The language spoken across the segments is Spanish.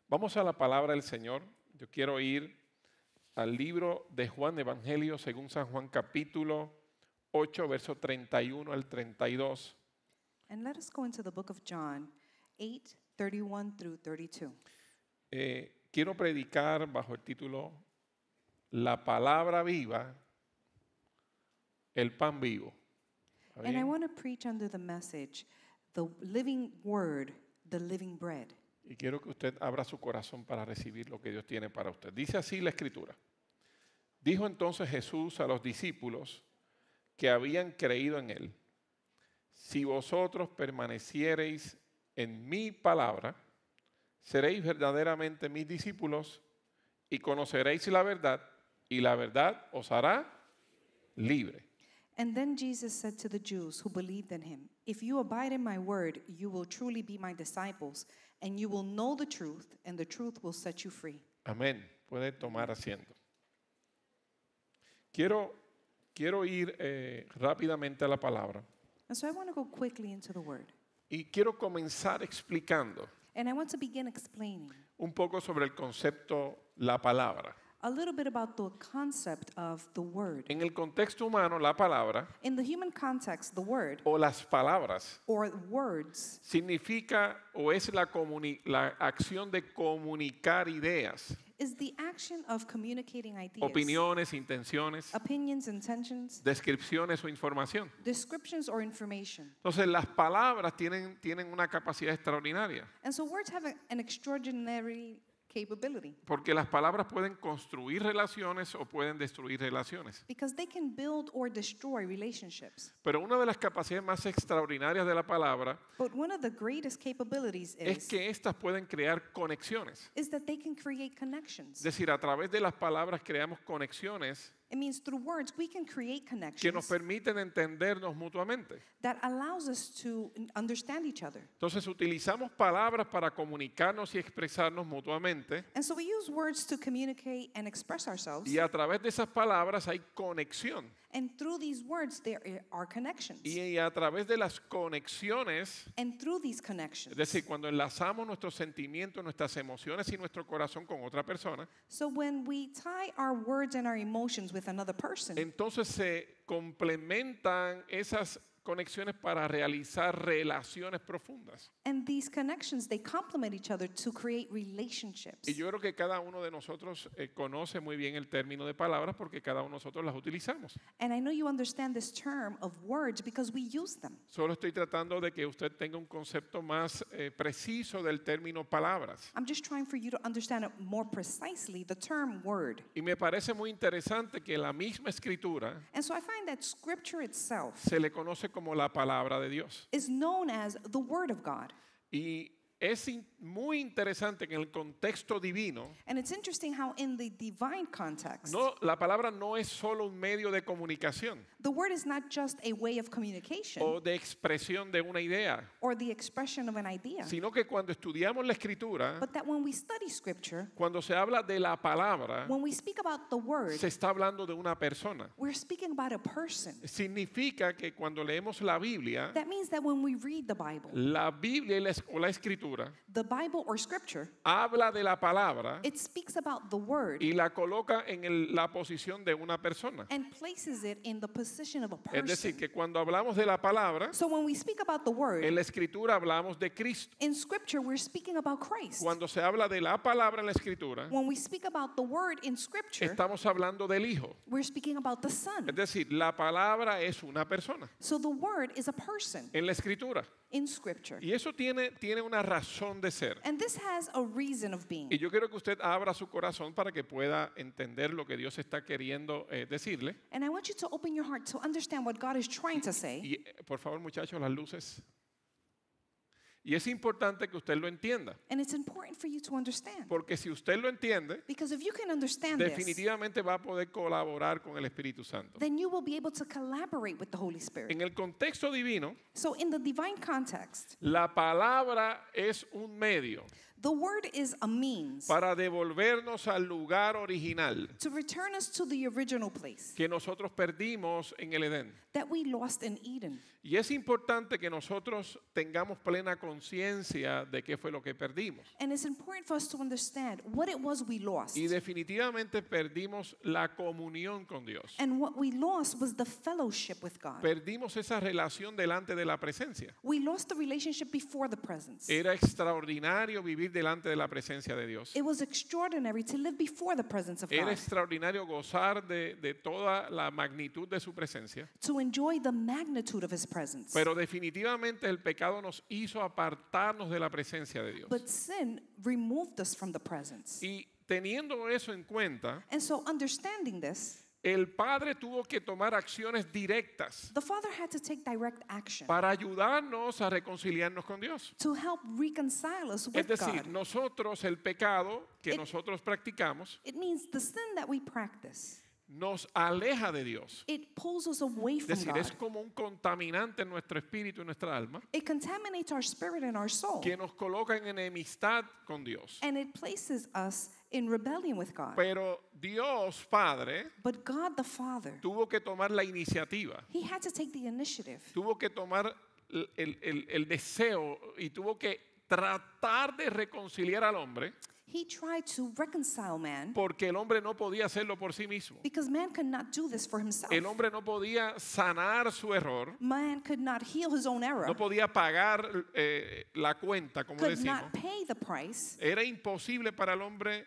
Vamos a la palabra del Señor. Yo quiero ir al libro de Juan, Evangelio según San Juan, capítulo 8, verso 31 al 32. And let us go into the book of John 8, 31 through 32. Quiero predicar bajo el título La palabra viva, el pan vivo. ¿Está And I bien? want to preach under the message, the living word, the living bread. Y quiero que usted abra su corazón para recibir lo que Dios tiene para usted. Dice así la Escritura. Dijo entonces Jesús a los discípulos que habían creído en Él: si vosotros permaneciereis en mi palabra, seréis verdaderamente mis discípulos y conoceréis la verdad, y la verdad os hará libre. And then Jesus said to the Jews who believed in him, if you abide in my word, you will truly be my disciples, and you will know the truth, and the truth will set you free. Amén. Puede tomar asiento. Quiero ir rápidamente a la palabra And so I want to go quickly into the word. y quiero comenzar explicando And I want to begin explaining un poco sobre el concepto la palabra. a little bit about the concept of the word. En el contexto humano, la palabra In the human context, the word, o las palabras or words, significa o es la acción de comunicar ideas, is the action of communicating ideas, opiniones, intenciones, opinions, intentions, descripciones o información. descriptions, or information. Entonces, las palabras tienen una capacidad extraordinaria, And so words have an extraordinary capability porque las palabras pueden construir relaciones o pueden destruir relaciones. because they can build or destroy relationships. Pero una de las capacidades más extraordinarias de la palabra But one of the greatest capabilities es que éstas pueden crear conexiones. is that they can create Es connections. decir, a través de las palabras creamos conexiones It means through words we can create que nos connections permiten entendernos mutuamente. that allows us to understand each other. Entonces utilizamos palabras para comunicarnos y expresarnos mutuamente, And so we use words to communicate and express ourselves. y a través de esas palabras hay conexión. And through these words, there are connections. Y a través de las conexiones, And through these es connections, decir, cuando enlazamos nuestros sentimientos, nuestras emociones y nuestro corazón con otra persona, so when we tie our words and our emotions with another person, entonces se complementan esas conexiones para realizar relaciones profundas. and these connections, they complement each other to create relationships. Y yo creo que cada uno de nosotros conoce muy bien el término de palabras porque cada uno de nosotros las utilizamos. And I know you understand this term of words because we use them. Solo estoy tratando de que usted tenga un concepto más preciso del término palabras. I'm just trying for you to understand it more precisely, the term word. Y me parece muy interesante que la misma escritura And so I find that scripture itself se le conoce como la palabra de Dios. is known as the word of God. Y es muy interesante que en el contexto divino, And it's interesting how in the divine context, la palabra no es solo un medio de comunicación the word is not just a way of communication o de expresión de una idea, or the expression of an idea, sino que cuando estudiamos la escritura, but that when we study scripture, cuando se habla de la palabra, when we speak about the word, se está hablando de una persona. we're speaking about a person. Significa que cuando leemos la Biblia, That means that when we read the Bible o la escritura the Bible or scripture, habla de la palabra it speaks about the word y la coloca en la posición de una persona. and places it in the position of a Es decir, person. que cuando hablamos de la palabra, So when we speak about the en word, la escritura hablamos de Cristo. in scripture we're speaking about Christ. Cuando se habla de la palabra en la escritura, When we speak about the word in scripture, estamos hablando del Hijo. we're speaking about the Son. Es decir, la palabra es una persona So the word is a person en la escritura. in scripture. Y eso tiene una razón de ser. And this has a reason of being. Y yo quiero que usted abra su corazón para que pueda entender lo que Dios está queriendo decirle. And I want you to open your heart to understand what God is trying to say. Y por favor, muchachos, las luces. Y es importante que usted lo entienda, And it's important for you to understand. porque si usted lo entiende, Because if you can understand this, definitivamente va a poder colaborar con el Espíritu Santo. then you will be able to collaborate with the Holy Spirit. En el contexto divino, So in the divine context, la palabra es un medio the word is a means para devolvernos al lugar original to return us to the original place que nosotros perdimos en el Edén. that we lost in Eden. Y es importante que nosotros tengamos plena conciencia de qué fue lo que perdimos. And it's important for us to understand what it was we lost. Y definitivamente perdimos la comunión con Dios. And what we lost was the fellowship with God. Perdimos esa relación delante de la presencia. We lost the relationship before the presence. Era extraordinario vivir delante de la presencia de Dios. It was extraordinary to live before the presence of Era God, extraordinario gozar de toda la magnitud de su presencia. to enjoy the magnitude of His presence. Pero definitivamente el pecado nos hizo apartarnos de la presencia de Dios. But sin removed us from the presence. Y teniendo eso en cuenta, And so, understanding this, el Padre tuvo que tomar acciones directas the Father had to take direct action para ayudarnos a reconciliarnos con Dios. to help reconcile us Es with decir, God. nosotros, el pecado que nosotros practicamos, It means the sin that we practice, nos aleja de Dios. it pulls us away Es from decir, God. es como un contaminante en nuestro espíritu y nuestra alma It contaminates our spirit and our soul, que nos coloca en enemistad con Dios. and it places us in rebellion with God. Pero Dios Padre But God the Father, tuvo que tomar la iniciativa, He had to take the initiative. tuvo que tomar el deseo y tuvo que tratar de reconciliar al hombre He tried to reconcile man porque el hombre no podía hacerlo por sí mismo. because man could not do this for himself. El hombre no podía sanar su error, Man could not heal his own error, no podía pagar la cuenta, como could decimos. not pay the price. Era imposible para el hombre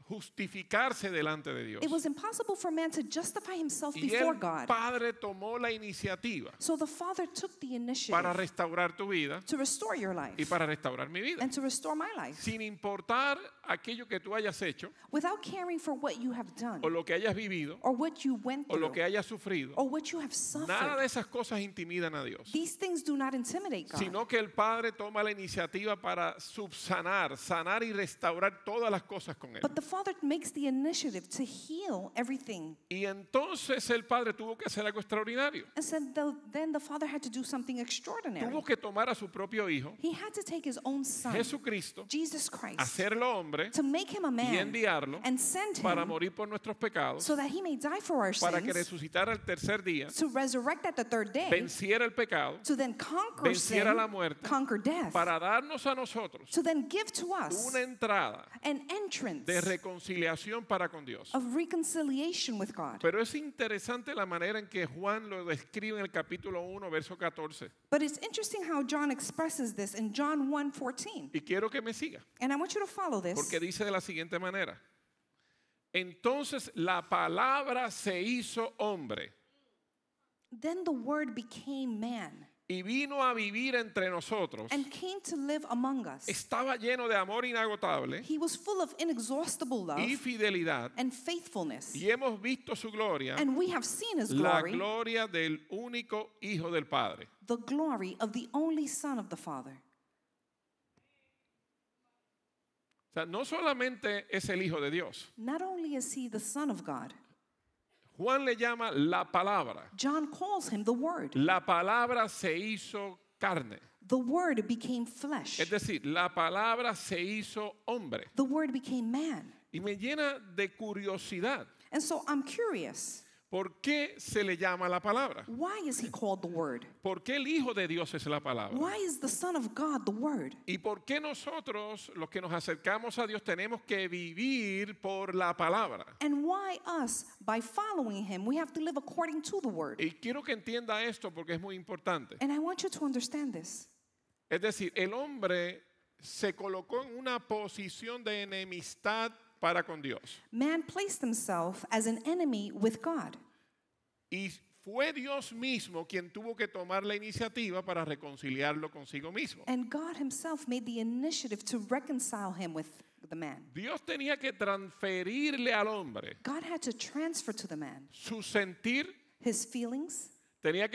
justificarse delante de Dios. It was impossible for man to justify himself Y before el God. Padre tomó la iniciativa So the Father took the para initiative restaurar tu vida to restore your life y para restaurar mi vida. and to restore my life Sin importar aquello que tú hayas hecho without caring for what you have done o lo que hayas vivido or what you went o lo through que hayas sufrido, or what you have nada de suffered. esas cosas intimidan a Dios, These things do not intimidate God, sino que el Padre toma la iniciativa para subsanar, sanar y restaurar todas las cosas con Él. but the Father makes the initiative to heal everything. Y entonces el Padre tuvo que hacer algo extraordinario. And so then the Father had to do something extraordinary. Tuvo que tomar a su propio Hijo, He had to take his own son, Jesucristo, Jesus Christ, hacerlo hombre to make him a y man enviarlo and send para him morir por nuestros pecados, so that he may die for our para que sins, resucitara el tercer día, to resurrect at the third day, venciera el pecado, to then conquer venciera sin, la muerte, conquer death, para darnos a nosotros to then give to us una entrada an entrance de reconciliación para con Dios. of reconciliation with God. Pero es interesante la manera en que Juan lo describe en el capítulo 1, verso 14. But it's interesting how John expresses this in John 1:14. Y quiero que me siga, And I want you to follow this. porque dice de la siguiente manera. Entonces la palabra se hizo hombre Then the Word became man y vino a vivir entre nosotros. and came to live among us. Estaba lleno de amor inagotable He was full of inexhaustible love y fidelidad. and faithfulness. Y hemos visto su gloria, And we have seen His la glory, gloria del único Hijo del Padre. the glory of the only Son of the Father. O sea, no solamente es el Hijo de Dios. Not only is He the Son of God, Juan le llama la palabra. John calls Him the Word. La palabra se hizo carne. The Word became flesh. Es decir, la palabra se hizo hombre. The Word became man. Y me llena de curiosidad. And so I'm curious, ¿Por qué se le llama la palabra? why is He called the Word? ¿Por qué el Hijo de Dios es la palabra? Why is the Son of God the Word? ¿Y por qué nosotros, los que nos acercamos a Dios, tenemos que vivir por la palabra? And why us, by following Him, we have to live according to the Word? Y quiero que entienda esto porque es muy importante. And I want you to understand this. Es decir, el hombre se colocó en una posición de enemistad para con Dios. Man placed himself as an enemy with God. Y fue Dios mismo quien tuvo que tomar la iniciativa para reconciliarlo consigo mismo. And God Himself made the initiative to reconcile him with the man. Dios tenía que transferirle al hombre God had to transfer to the man su sentir, his feelings, tenía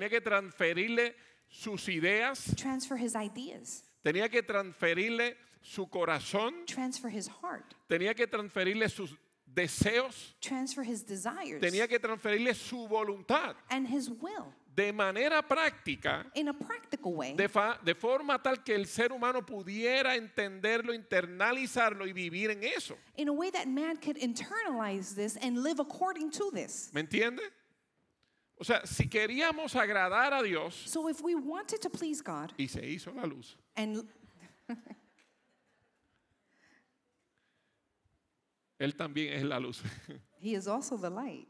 que transferirle sus ideas, transfer his ideas, tenía que transferirle su corazón, transfer his heart, tenía que transferirle sus deseos, transfer his desires, tenía que transferirle su voluntad and his will de manera práctica, in a practical way, de forma tal que el ser humano pudiera entenderlo, internalizarlo y vivir en eso. in a way that man could internalize this and live according to this. ¿Me entiende? O sea, si queríamos agradar a Dios So if we wanted to please God, y se hizo la luz, and Él también es la luz. He is also the light.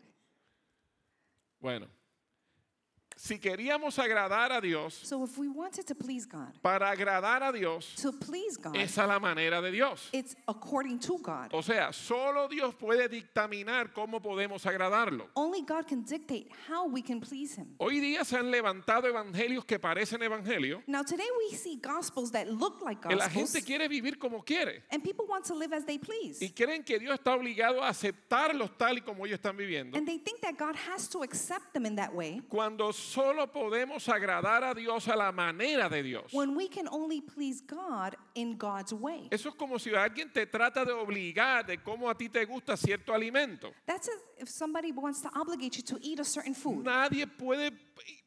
Bueno, si queríamos agradar a Dios, So if we wanted to please God, para agradar a Dios, to please God, es a la manera de Dios. it's according to God. O sea, solo Dios puede dictaminar cómo podemos agradarlo. Only God can dictate how we can please Him. Hoy día se han levantado evangelios que parecen evangelios, Now today we see gospels that look like que la gospels, gente quiere vivir como quiere and people want to live as they please. y creen que Dios está obligado a aceptarlos tal y como ellos están viviendo, And they think that God has to accept them in that way, cuando solo podemos agradar a Dios a la manera de Dios. when we can only please God in God's way. Eso es como si alguien te trata de obligar de cómo a ti te gusta cierto alimento. That's as if somebody wants to obligate you to eat a certain food. Nadie puede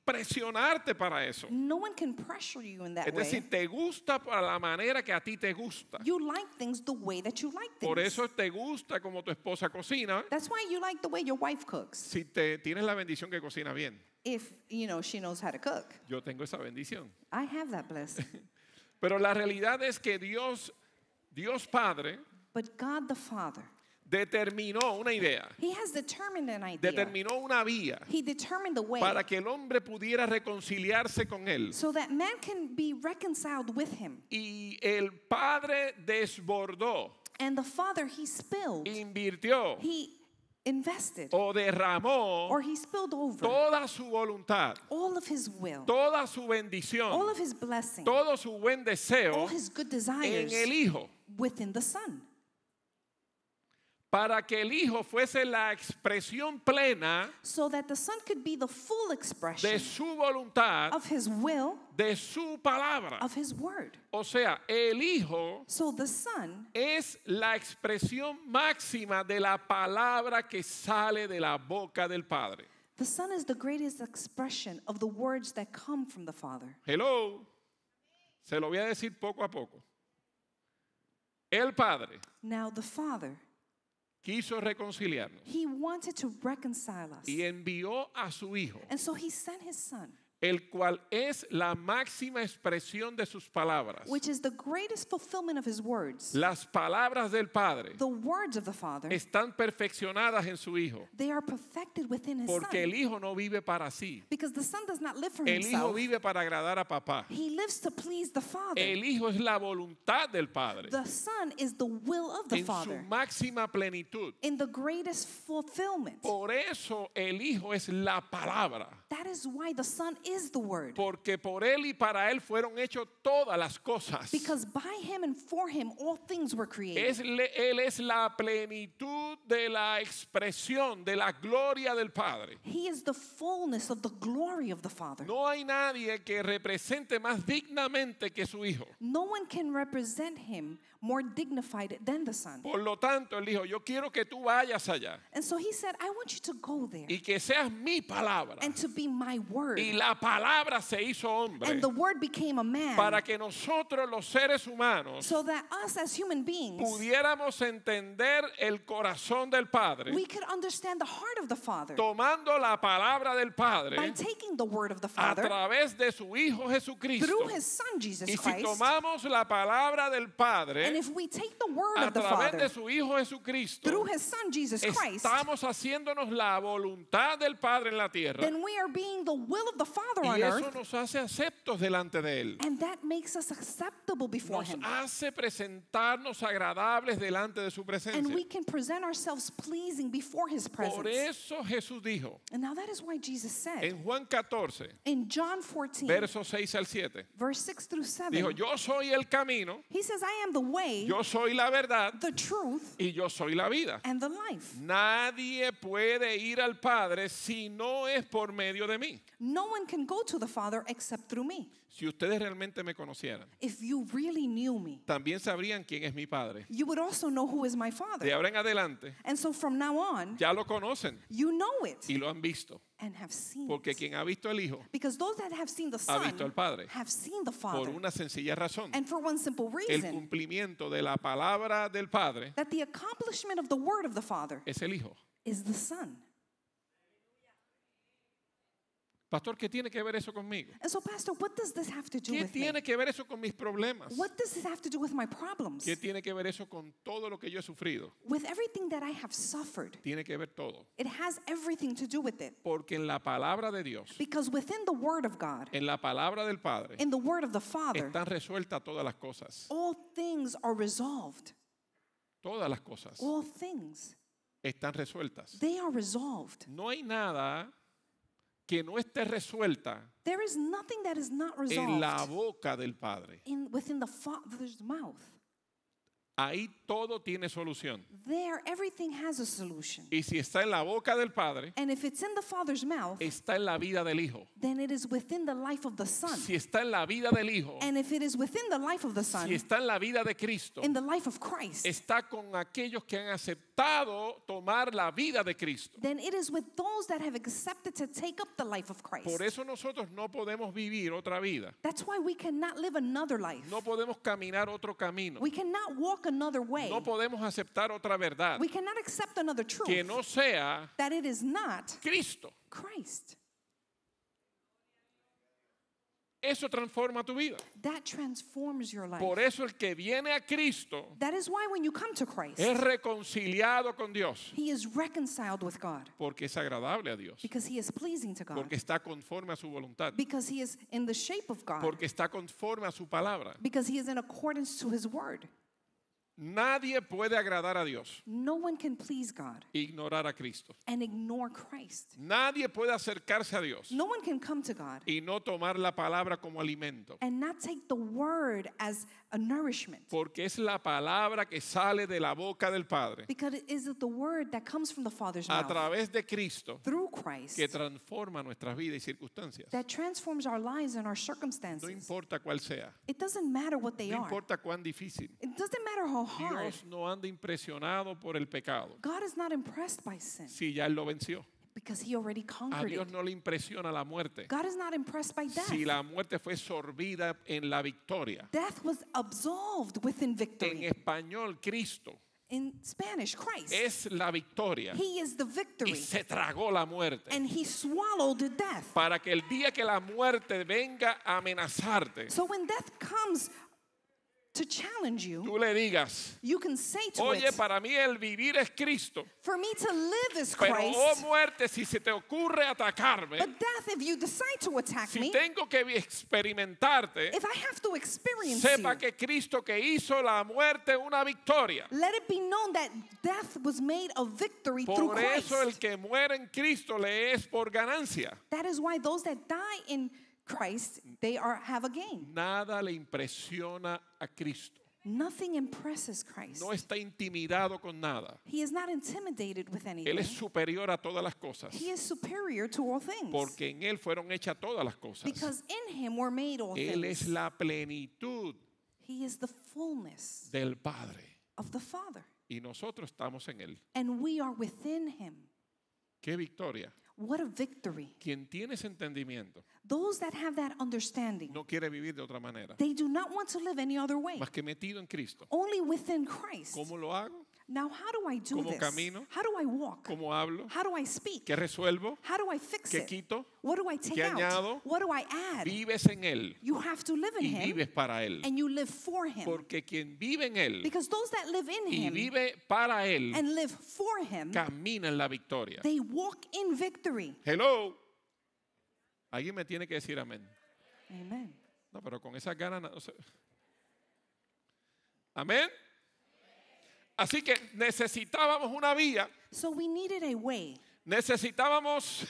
presionarte para eso. No one can pressure you in that Es way. decir, te gusta para la manera que a ti te gusta. You like things the way that you like Por things. eso te gusta como tu esposa cocina, That's why you like the way your wife cooks. si te tienes la bendición que cocina bien. If, she knows how to cook. Yo tengo esa bendición. I have that blessing. Pero la realidad es que Dios Padre, But God the Father, determinó una idea, He has determined an idea. determinó una vía He determined the way para que el hombre pudiera reconciliarse con él. so that man can be reconciled with Him. Y el Padre desbordó, And the Father, He spilled, invirtió He invested, o derramó or He spilled over toda su voluntad, all of His will, toda su all bendición, of His blessing, todo su buen all deseo His good en desires el Hijo, within the Son. para que el Hijo fuese la expresión plena So that the Son could be the full expression de su voluntad, of His will, de su palabra. of His word. O sea, el Hijo So the Son es la expresión máxima de la palabra que sale de la boca del Padre. The Son is the greatest expression of the words that come from the Father. Hello. Se lo voy a decir poco a poco. El Padre Now the Father, quiso reconciliarnos He wanted to reconcile us. y envió a su Hijo, And so He sent His Son, el cual es la máxima expresión de sus palabras. which is the greatest fulfillment of His words. Las palabras del Padre The words of the Father, están perfeccionadas en su Hijo, they are perfected within His porque el Son. Hijo no vive para sí. Because the Son does not live for El Hijo Himself. vive para agradar a papá. He lives to please the Father. El Hijo es la voluntad del Padre The Son is the will of the en su Father máxima plenitud. in the greatest fulfillment. Por eso el Hijo es la palabra, That is why the Son is the Word. porque por Él y para Él fueron hechas todas las cosas. Because by Him and for Him all things were created. Él es la plenitud de la expresión de la gloria del Padre. He is the fullness of the glory of the Father. No hay nadie que represente más dignamente que su Hijo. No one can represent Him more dignified than the Son. Por lo tanto, Él dijo, yo quiero que tú vayas allá And so He said, I want you to go there y que seas mi palabra. and to be my Word. Y la palabra se hizo hombre And the Word became a man para que nosotros los seres humanos so that us as human beings, pudiéramos entender el corazón del Padre, we could understand the heart of the Father tomando la palabra del Padre by taking the Word of the a Father través de su Hijo Jesucristo. through His Son Jesus Y si Christ. tomamos la palabra del And Padre if we take the Word a of the través Father de su Hijo Jesucristo, through His Son Jesus Christ, estamos haciéndonos la voluntad del Padre en la tierra. then we are being the will of the Father on Y eso earth. nos hace aceptos delante de Él. And that makes us acceptable before Nos Him. hace presentarnos agradables delante de su And presencia. we can present ourselves pleasing before His Por presence. eso Jesús dijo And now that is why Jesus said en Juan 14, in John 14, versos 6 al 7, verse 6 through 7, dijo, yo soy el camino, He says, I am the way, yo soy la verdad the truth, y yo soy la vida. and the life. Nadie puede ir al Padre si no es por medio de mí. No one can go to the Father except through me. Si ustedes realmente me conocieran, If you really knew me, también sabrían quién es mi Padre. you would also know who is my De Father. ahora en adelante, And so from now on, ya lo conocen you know it y lo han visto. and have seen Porque it. quien ha visto al Hijo Because those that have seen the ha visto al Son Padre. have seen the Por Father. una sencilla razón. And for one simple El reason, cumplimiento de la palabra del Padre that the accomplishment of the word of the Father es el Hijo. is the Son. Pastor, ¿qué tiene que ver eso conmigo? And so, Pastor, what does this have to do ¿Qué with me? tiene que ver eso con mis problemas? What does this have to do with my problems? ¿Qué tiene que ver eso con todo lo que yo he sufrido? With everything that I have suffered. Tiene que ver todo. It has everything to do with it. Porque en la palabra de Dios, Because within the Word of God, en la palabra del Padre, in the Word of the Father, están resueltas todas las cosas. all things are resolved. Todas las cosas All things, están resueltas. they are resolved. No hay nada que no esté resuelta There is nothing that is not en la resolved boca del Padre. within the Father's mouth. Ahí todo tiene solución. There, everything has a solution. Y si está en la boca del Padre, And if it's in the Father's mouth, está en la vida del Hijo. then it is within the life of the Son. Si está en la vida del Hijo, And if it is within the life of the Son, si está en la vida de Cristo, in the life of Christ, está con aquellos que han aceptado tomar la vida de Cristo. then it is with those that have accepted to take up the life of Christ. Por eso nosotros no podemos vivir otra vida. That's why we cannot live another life. No podemos caminar otro camino. We cannot walk another way. No podemos aceptar otra verdad We cannot accept another truth que no sea that it is not Cristo. Christ. Eso transforma tu vida. That transforms your life. Por eso el que viene a Cristo That is why when you come to Christ, es reconciliado con Dios. he is reconciled with God Porque es agradable a Dios. because he is pleasing to God, Porque está conforme a su voluntad. because he is in the shape of God, Porque está conforme a su palabra. because he is in accordance to his word. Nadie puede agradar a Dios No one can please God e ignorar a Cristo. and ignore Christ. Nadie puede acercarse a Dios No one can come to God y no tomar la palabra como alimento. and not take the word as a nourishment, Porque es la palabra que sale de la boca del Padre because it is the word that comes from the Father's a mouth través de Cristo through Christ que transforma nuestras vidas y circunstancias. that transforms our lives and our No circumstances. importa cuál sea, It doesn't matter what they no are. importa cuán difícil. It doesn't matter how hard. Dios no anda impresionado por el pecado God is not impressed by sin si ya Él lo venció. because he already A conquered Dios it. no le impresiona la muerte. God is not impressed by death. Si la muerte fue sorbida en la victoria. Death was absolved within En victory. español, Cristo In Spanish, Christ. es la victoria He is the y victory. se tragó la muerte. And he swallowed death. Para que el día que la muerte venga a amenazarte, So when death comes to challenge you, tú le digas, you can say to oye, it, para mí el vivir es Cristo, for me to live is pero oh Christ, muerte, si se te ocurre atacarme, but death, if you decide to attack si me, tengo que experimentarte, if I have to experience sepa you, que Cristo que hizo la muerte una victoria. let it be known that death was made a victory through Por eso el Christ. que muere en Cristo le es por ganancia. That is why those that die in Christ, they have a gain. Nada le impresiona a Cristo. Nothing impresses Christ. No está intimidado con nada. He is not intimidated with Él anything. es superior a todas las cosas. He is superior to all things. Porque en Él fueron hechas todas las cosas. Because in him were made all Él es things. la plenitud He is the fullness del Padre. of the Father. Y nosotros estamos en Él. And we are within him. ¡Qué victoria! What a victory. Quien tiene ese entendimiento Those that have that understanding, no quiere vivir de otra manera. they do not want to live any other way. Más que metido en Cristo. Only within Christ. ¿Cómo lo hago? Now, how do I do ¿Cómo this? camino? How do I walk? ¿Cómo hablo? How do I speak? ¿Qué resuelvo? How do I fix ¿Qué it? quito? What do I take ¿Qué out? añado? What do I add? Vives en Él You have to live in y him vives para Él. and you live for him. Porque quien vive en Él Because those that live in y him vive para Él and live for him, camina en la victoria. they walk in victory. Hello. Alguien me tiene que decir amén. Amen. No, pero con esas ganas no sé. Amén. Así que necesitábamos una vía, So we needed a way necesitábamos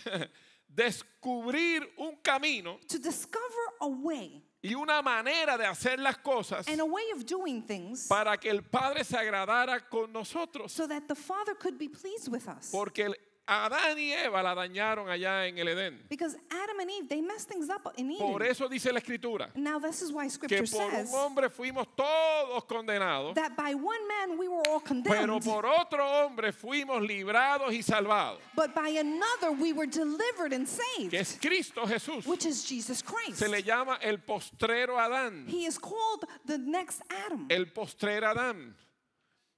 descubrir un camino to discover a way y una manera de hacer las cosas and a way of doing things para que el Padre se agradara con nosotros. so that the Father could be pleased with us. Porque Adán y Eva la dañaron allá en el Edén. Because Adam and Eve, they messed things up in Por Eden. eso dice la Escritura Now this is why que Scripture por says un hombre fuimos todos condenados, that by one man we were all pero condemned, por otro hombre fuimos librados y salvados, but by another we were delivered and que saved, es Cristo Jesús. which is Jesus Christ. Se le llama el postrero Adán, He is called the next Adam. el postrer Adán.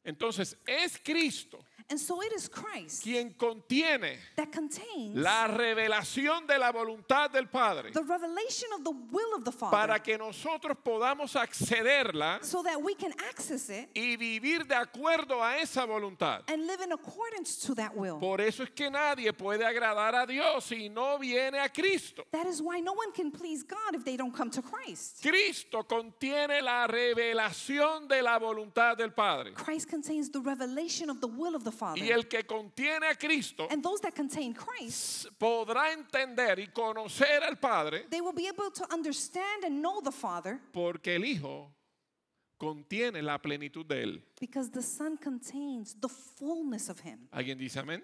Entonces es Cristo And so it is Christ quien contiene that contains la revelación de la voluntad del Padre the revelation of the will of the Father para que nosotros podamos accederla so that we can access it y vivir de acuerdo a esa voluntad. and live in accordance to that will. Por eso es que nadie puede agradar a Dios si no viene a Cristo. That is why no one can please God if they don't come to Christ. Cristo contiene la revelación de la voluntad del Padre. Christ contains the revelation of the will of the Y Father. el que contiene a Cristo And those that contain Christ, podrá entender y conocer al Padre they will be able to understand and know the Father porque el Hijo contiene la plenitud de Él. because the Son contains the fullness of Him. ¿Alguien dice amén?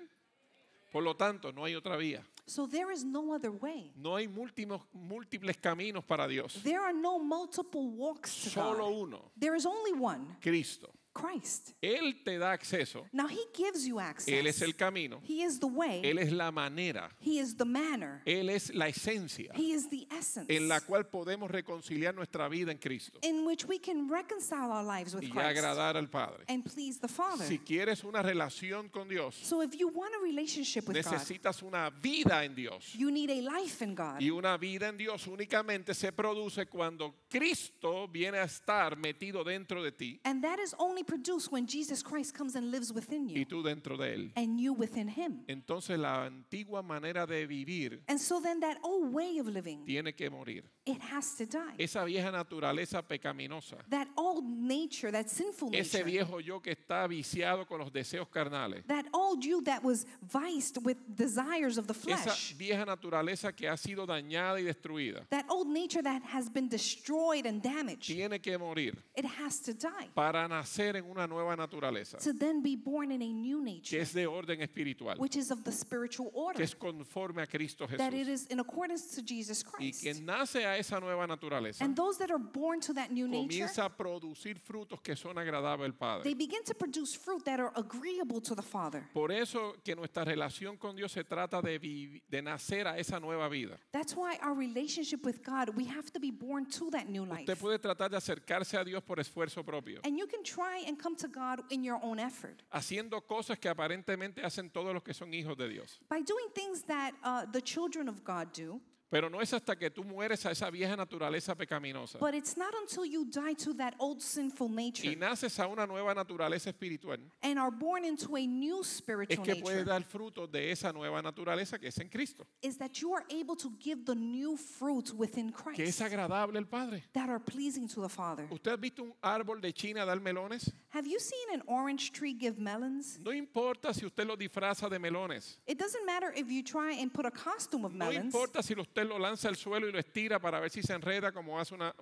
Por lo tanto, no hay otra vía. So there is no other way. No hay múltiples caminos para Dios. There are no multiple walks to Solo God. uno, There is only one, Cristo. Christ. Él te da acceso. Now He gives you access. Él es el camino. He is the way. Él es la manera. He is the manner. Él es la esencia He is the essence en la cual podemos reconciliar nuestra vida en Cristo in which we can reconcile our lives with y Christ agradar al Padre. and please the Father. Si quieres una relación con Dios, So if you want a relationship with God, necesitas una vida en Dios. you need a life in God. Y una vida en Dios únicamente se produce cuando Cristo viene a estar metido dentro de ti And that is only produced when Jesus Christ comes and lives within y you tú dentro de Él. and you within Him. Entonces la antigua manera de vivir And so then that old way of living, tiene que morir. it has to die. Esa vieja naturaleza pecaminosa, That old nature, that sinful ese nature, viejo yo que está viciado con los deseos carnales, that old you that was viced with desires of the esa flesh, vieja naturaleza que ha sido dañada y destruida, that old nature that has been destroyed and damaged, tiene que morir it has to die para nacer en una nueva naturaleza to then be born in a new que nature, es de orden espiritual, which is of the spiritual que order, es conforme a Cristo that it Jesús. is in accordance to Jesus Y Christ. quien nace a esa nueva naturaleza And those that are born to that new nature, comienza a producir frutos que son agradables al Padre. they begin to produce fruit that are agreeable to the Father. Por eso que nuestra relación con Dios se trata de nacer a esa nueva vida. That's why our relationship with God, we have to be born to that new life. Usted puede tratar de acercarse a Dios por esfuerzo propio, And you can try and come to God in your own effort haciendo cosas que aparentemente hacen todos los que son hijos de Dios. by doing things that the children of God do. Pero no es hasta que tú mueres a esa vieja naturaleza pecaminosa But it's not until you die to that old sinful y nature naces a una nueva naturaleza espiritual and are born into a new es spiritual que puedes nature, dar fruto de esa nueva naturaleza que es en Cristo, is that you are able to give the new fruit within que es Christ agradable al Padre. that are pleasing to the Father. ¿Usted ha visto un árbol de China dar melones? Have you seen an orange tree give melons? No importa si usted lo disfraza de melones. It doesn't matter if you try and put a costume of No melons. importa si usted lo lanza al suelo y lo estira para ver si se enreda como hace una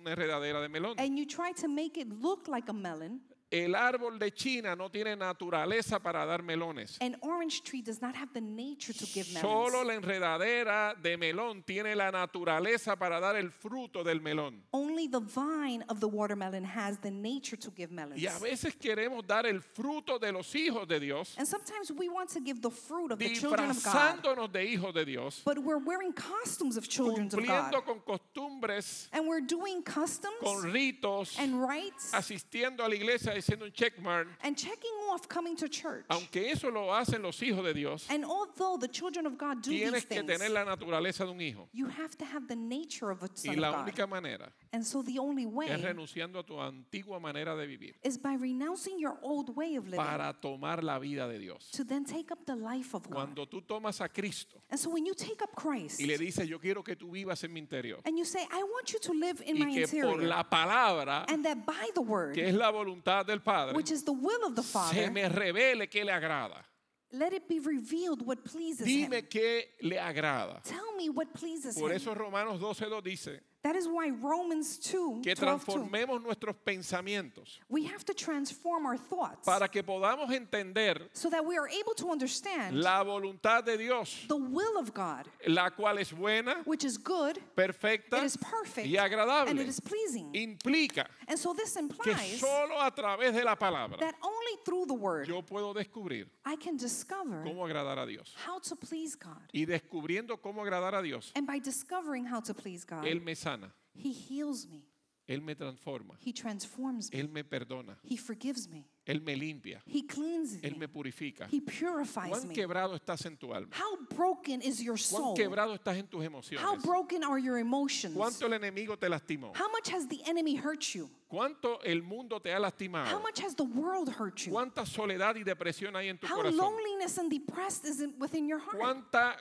enredadera de melón. And you try to make it look like a melon. El árbol de China no tiene naturaleza para dar melones. An orange tree does not have the nature to give Solo melons. la enredadera de melón tiene la naturaleza para dar el fruto del melón. Only the vine of the watermelon has the nature to give melons. Y a veces queremos dar el fruto de los hijos de Dios, And sometimes we want to give the fruit of the children of God, disfrazándonos de hijos de Dios, but we're wearing costumes of children of God. cumpliendo con costumbres, And we're doing customs con ritos, and rites asistiendo a la iglesia diciendo un checkmark, and checking off coming to church. aunque eso lo hacen los hijos de Dios. And although the children of God do these Tienes que things, tener la naturaleza de un hijo. you have to have the nature of a Y son la of God. única manera And so the only way es renunciando a tu antigua manera de vivir is by renouncing your old way of living para tomar la vida de Dios. to then take up the life of God. Cuando tú tomas a Cristo And so when you take up Christ y le dices, yo quiero que tú vivas en mi interior and you say, I want you to live in y my que por interior, la palabra, and that by the word, que es la voluntad del Padre, which is the will of the se Father, me revele que le agrada. let it be revealed what pleases Dime him. que le agrada. Tell me what pleases Por him. eso Romanos 12:2 dice That is why Romans 2, que 12:2, transformemos nuestros pensamientos we have to transform our thoughts para que podamos entender so that we are able to understand la voluntad de Dios, the will of God, la cual es buena, which is good, perfecta it is perfect, y and agradable. it is pleasing. Implica And so this que implies solo a través de la palabra that only through the word yo puedo descubrir I can discover cómo agradar a Dios. how to please God. Y descubriendo cómo agradar a Dios, And by discovering how to please God, Él me sana, He heals me, Él me transforma, He transforms me, Él me perdona, He forgives me, Él me limpia. He cleanses Él me. me purifica. He purifies ¿Cuán me. quebrado estás en tu alma? How broken is your ¿Cuán soul? quebrado estás en tus How emociones? broken are your emotions? ¿Cuánto el enemigo te lastimó? How much has the enemy hurt you? ¿Cuánto el mundo te ha How lastimado? much has the world hurt you? ¿Cuánta soledad y depresión hay en tu How corazón? loneliness and depressed is within your heart?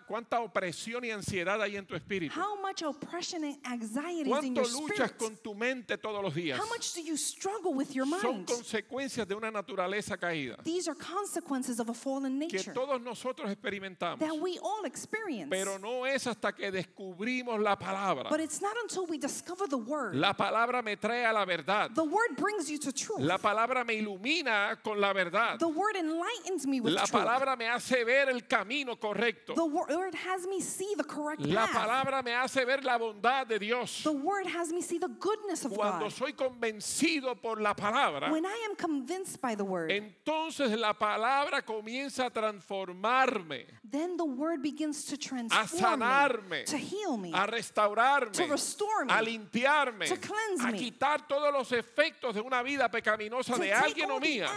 ¿Cuánta opresión y ansiedad hay en tu espíritu? How much oppression and anxiety is in ¿Cuánto your luchas spirit? con tu mente todos los días? How much do you struggle with your Son mind? consecuencias de una naturaleza caída These are consequences of a fallen que nature todos nosotros experimentamos. that we all experience. Pero no es hasta que descubrimos la palabra. But it's not until we discover the word. La palabra me trae a la verdad. The word brings you to truth. La palabra me ilumina con la verdad. The word enlightens me with La truth. palabra me hace ver el camino correcto. The word has me see the correct La path. palabra me hace ver la bondad de Dios. The word has me see the goodness of Cuando God. soy convencido por la palabra, When I am convinced by the word, entonces la palabra comienza a transformarme, then the word begins to a transform sanarme, me, to heal me, a restaurarme, to restore me, a limpiarme, to cleanse a me, quitar todos los efectos de una vida pecaminosa to de take alguien o all the mía.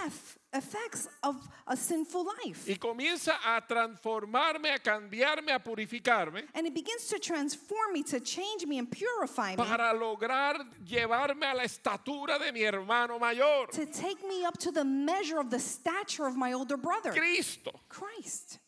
effects of a sinful life. Y comienza a transformarme, a cambiarme, a purificarme And it begins to transform me, to change me and purify me, para lograr llevarme a la estatura de mi hermano mayor, to take me up to the measure of the stature of my older brother, Cristo. Christ.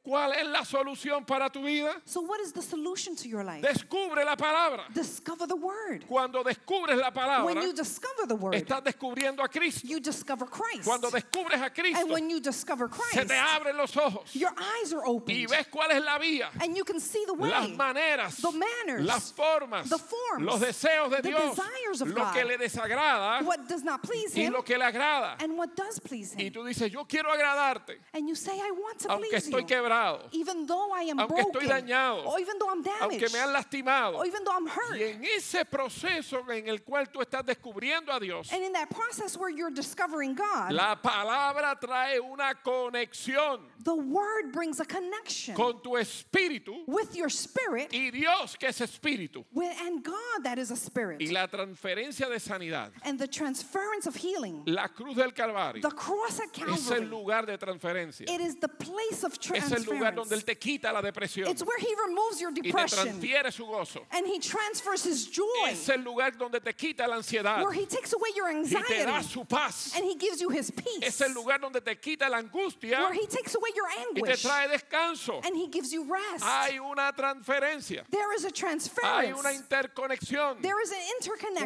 ¿Cuál es la solución para tu vida? So what is the solution to your life? Descubre la palabra. Discover the word. Cuando descubres la palabra, When you discover the word, estás descubriendo a Cristo. you discover Christ. Cuando descubres a And Cristo, when you discover se Christ, te abren los ojos your eyes are y opened. ves cuál es la vía, And you can see the way, las maneras, the manners, las formas, the forms, los deseos de the Dios, desires of lo que God, le desagrada what does not please y him, lo que le agrada. and what does please Y him. tú dices, yo quiero agradarte, And you say, I want to aunque please estoy you, quebrado, even though I am aunque estoy broken, dañado, or even though I'm aunque damaged, me han lastimado. or even though I'm Y hurt. en ese proceso en el cual tú estás descubriendo a Dios, And in that process where you're discovering God, la palabra trae una conexión the word brings a connection con tu espíritu with your spirit y Dios que es espíritu. and God that is a spirit. Y la transferencia de sanidad, And the transference of healing, la cruz del Calvario, the cross at es el Calvary, lugar de transferencia. it is the place of Es el lugar donde Él transference. te quita la depresión It's where He removes your y te depression transfiere su gozo. and He transfers His joy, Es el lugar donde te quita la ansiedad where He takes away your y te da anxiety su paz. and He gives you His Es peace, el lugar donde te quita la angustia where He takes away your y te anguish trae descanso. and He gives you rest. Hay una transferencia, There is a hay transference. una interconexión. There is an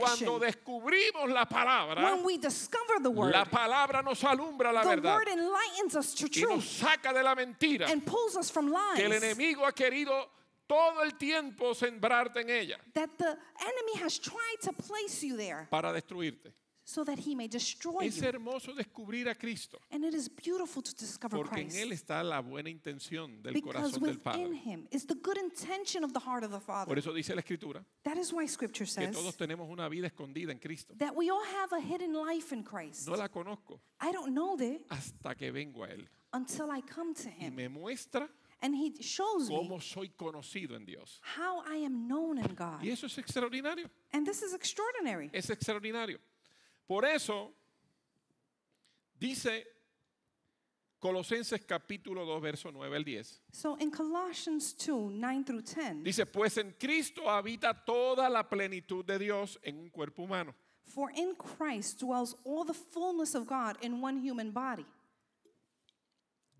Cuando interconnection. descubrimos la palabra, When we discover the word, la palabra nos alumbra la the verdad word enlightens us to y nos truth saca de la mentira and pulls us from que el lies enemigo ha querido todo el tiempo sembrarte en ella that the enemy has tried to place you there para destruirte. so that he may destroy Es you. hermoso descubrir a Cristo And it is beautiful to discover porque en Christ Él está la buena intención del because corazón del within Padre. him is the good intention of the heart of the Por Father. eso dice la Escritura That is why Scripture que says todos tenemos una vida escondida en Cristo. that we all have a hidden life in Christ. No la conozco I don't know that hasta que vengo a Él until I come to y him. me muestra And he shows me cómo soy conocido en Dios. how I am known in God. Y eso es extraordinario. And this is extraordinary. Es extraordinario. Por eso dice Colosenses capítulo 2, verso 9 al 10. So in Colossians 2, 9 through 10, Dice, pues en Cristo habita toda la plenitud de Dios en un cuerpo humano. for in Christ dwells all the fullness of God in one human body.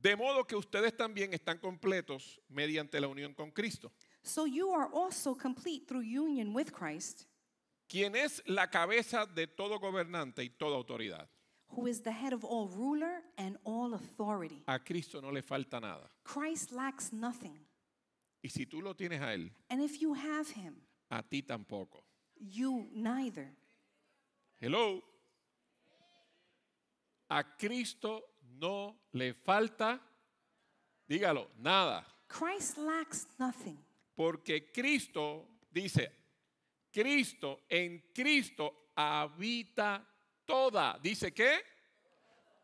De modo que ustedes también están completos mediante la unión con Cristo, So you are also complete through union with Christ, quien es la cabeza de todo gobernante y toda autoridad. who is the head of all ruler and all authority. A Cristo no le falta nada. Christ lacks nothing. Y si tú lo tienes a Él, And if you have him, a ti tampoco. you neither. Hello. A Cristo no le falta, dígalo, nada. Christ lacks nothing. Porque Cristo, dice, Cristo, en Cristo habita toda, ¿dice qué?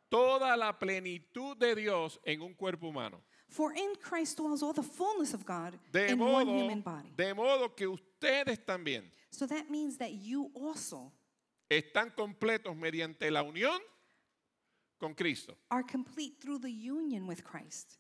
Toda la plenitud de Dios en un cuerpo humano. For in Christ dwells all the fullness of God De in one human body. modo que ustedes también So that means that you also están completos mediante la unión con Cristo. are complete through the union with Christ.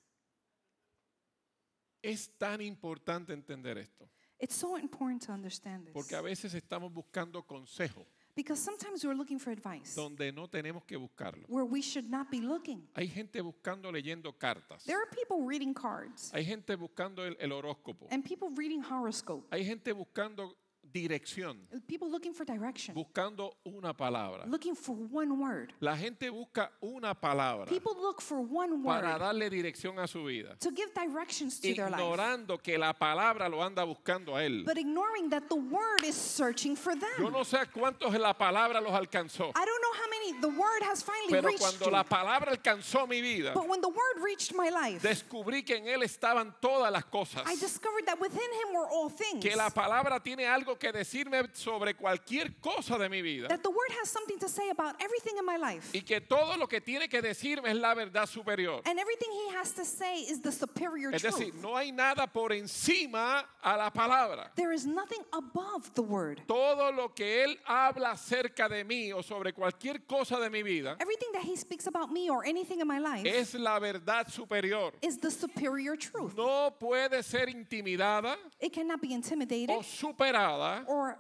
Es tan importante entender esto, It's so important to understand this. porque a veces estamos buscando consejo Because sometimes we're looking for advice donde no tenemos que buscarlo. where we should not be looking. Hay gente buscando leyendo cartas. There are people reading cards Hay gente buscando el horóscopo. and people reading horoscope. Hay gente buscando dirección, People looking for direction, buscando una palabra. looking for one word. La gente busca una palabra People look for one para word darle dirección a su vida, to give directions to their life, ignorando que la palabra lo anda buscando a él. but ignoring that the word is searching for Yo them. no sé a cuántos la palabra los alcanzó, I don't know how many the word has finally pero reached cuando you, la palabra alcanzó mi vida, but when the word reached my life, descubrí que en él estaban todas las cosas. I discovered that within him were all things. Que la palabra tiene algo que decirme sobre cualquier cosa de mi vida. That the word has something to say about everything in my life. Y que todo lo que tiene que decirme es la verdad superior. And everything he has to say is the superior Es decir, truth. no hay nada por encima a la palabra. There is nothing above the word. Todo lo que él habla acerca de mí o sobre cualquier cosa de mi vida Everything that he speaks about me or anything in my life es la verdad superior. is the superior truth. No puede ser intimidada It cannot be intimidated o superada or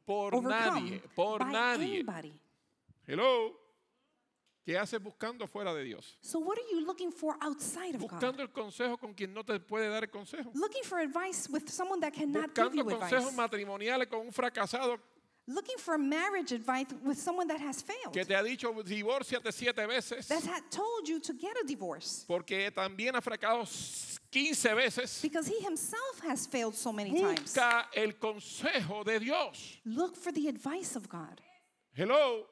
por overcome nadie, por by nadie. anybody. Hello. ¿Qué haces buscando fuera de Dios? So what are you looking for outside of God? Buscando el consejo con quien no te puede dar el consejo. Looking for advice with someone that cannot give Buscando you consejos advice. matrimoniales con un fracasado Looking for marriage advice with someone that has failed. que te ha dicho divórciate 7 veces That had told you to get a divorce. porque también ha fracasado 15 veces. Because he himself has failed so many times. Busca el consejo de Dios. Look for the advice of God. Hello.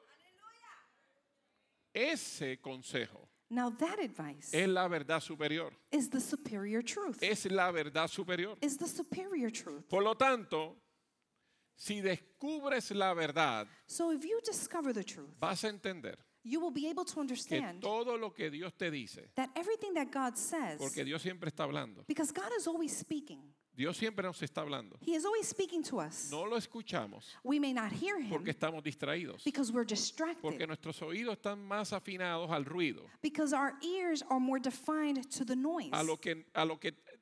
Ese consejo Now that advice es la verdad superior. is the superior truth. Es la verdad superior. Is the superior truth. Por lo tanto, si descubres la verdad, So if you discover the truth, vas a entender you will be able to que understand todo lo que Dios te dice, that everything that God says, porque Dios siempre está hablando, because God is always speaking. Dios siempre nos está hablando. He is always speaking to us. No lo escuchamos We may not hear him porque estamos distraídos, because we're porque distracted. nuestros oídos están más afinados al ruido, Because our ears are more defined to the noise. a lo que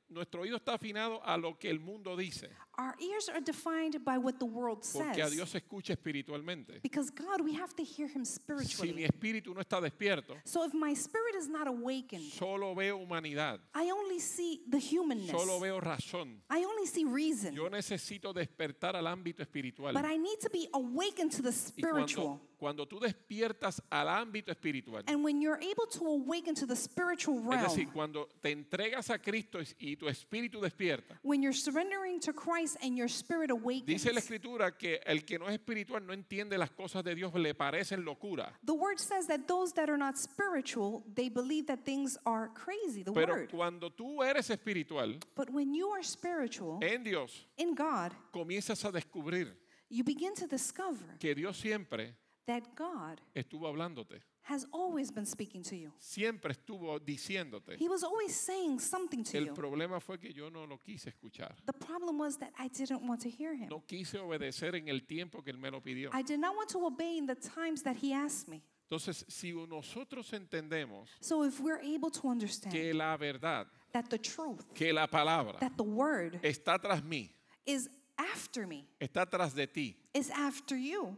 nuestro oído está afinado a lo que el mundo dice, Our ears are defined by what the world porque a says. Dios se escucha espiritualmente. Because God, we have to hear him Si mi spiritually. espíritu no está despierto, So if my spirit is not awakened, solo veo humanidad, I only see the humanness. solo veo razón. I only see reason. Yo necesito despertar al ámbito espiritual. But I need to be awakened to the Y spiritual. cuando tú despiertas al ámbito espiritual, And when you're able to awaken to the spiritual es decir, realm, cuando te entregas a Cristo y tu espíritu despierta, when you're surrendering to Christ and your spirit awakens, dice la Escritura que el que no es espiritual no entiende las cosas de Dios, le parecen locura. the word says that those that are not spiritual, they believe that things are crazy, the Pero word. cuando tú eres espiritual But when you are spiritual en Dios, in God, comienzas a descubrir you begin to discover que Dios siempre that God estuvo hablándote, has always been speaking to you. siempre estuvo diciéndote. He was always saying something to El you. problema fue que yo no lo quise escuchar. The problem was that I didn't want to hear him. No quise obedecer en el tiempo que Él me lo pidió. I did not want to obey in the times that he asked me. Entonces, si nosotros entendemos So if we're able to understand que la verdad, that the truth, que la palabra that the word está tras mí, is after me, está tras de ti, is after you,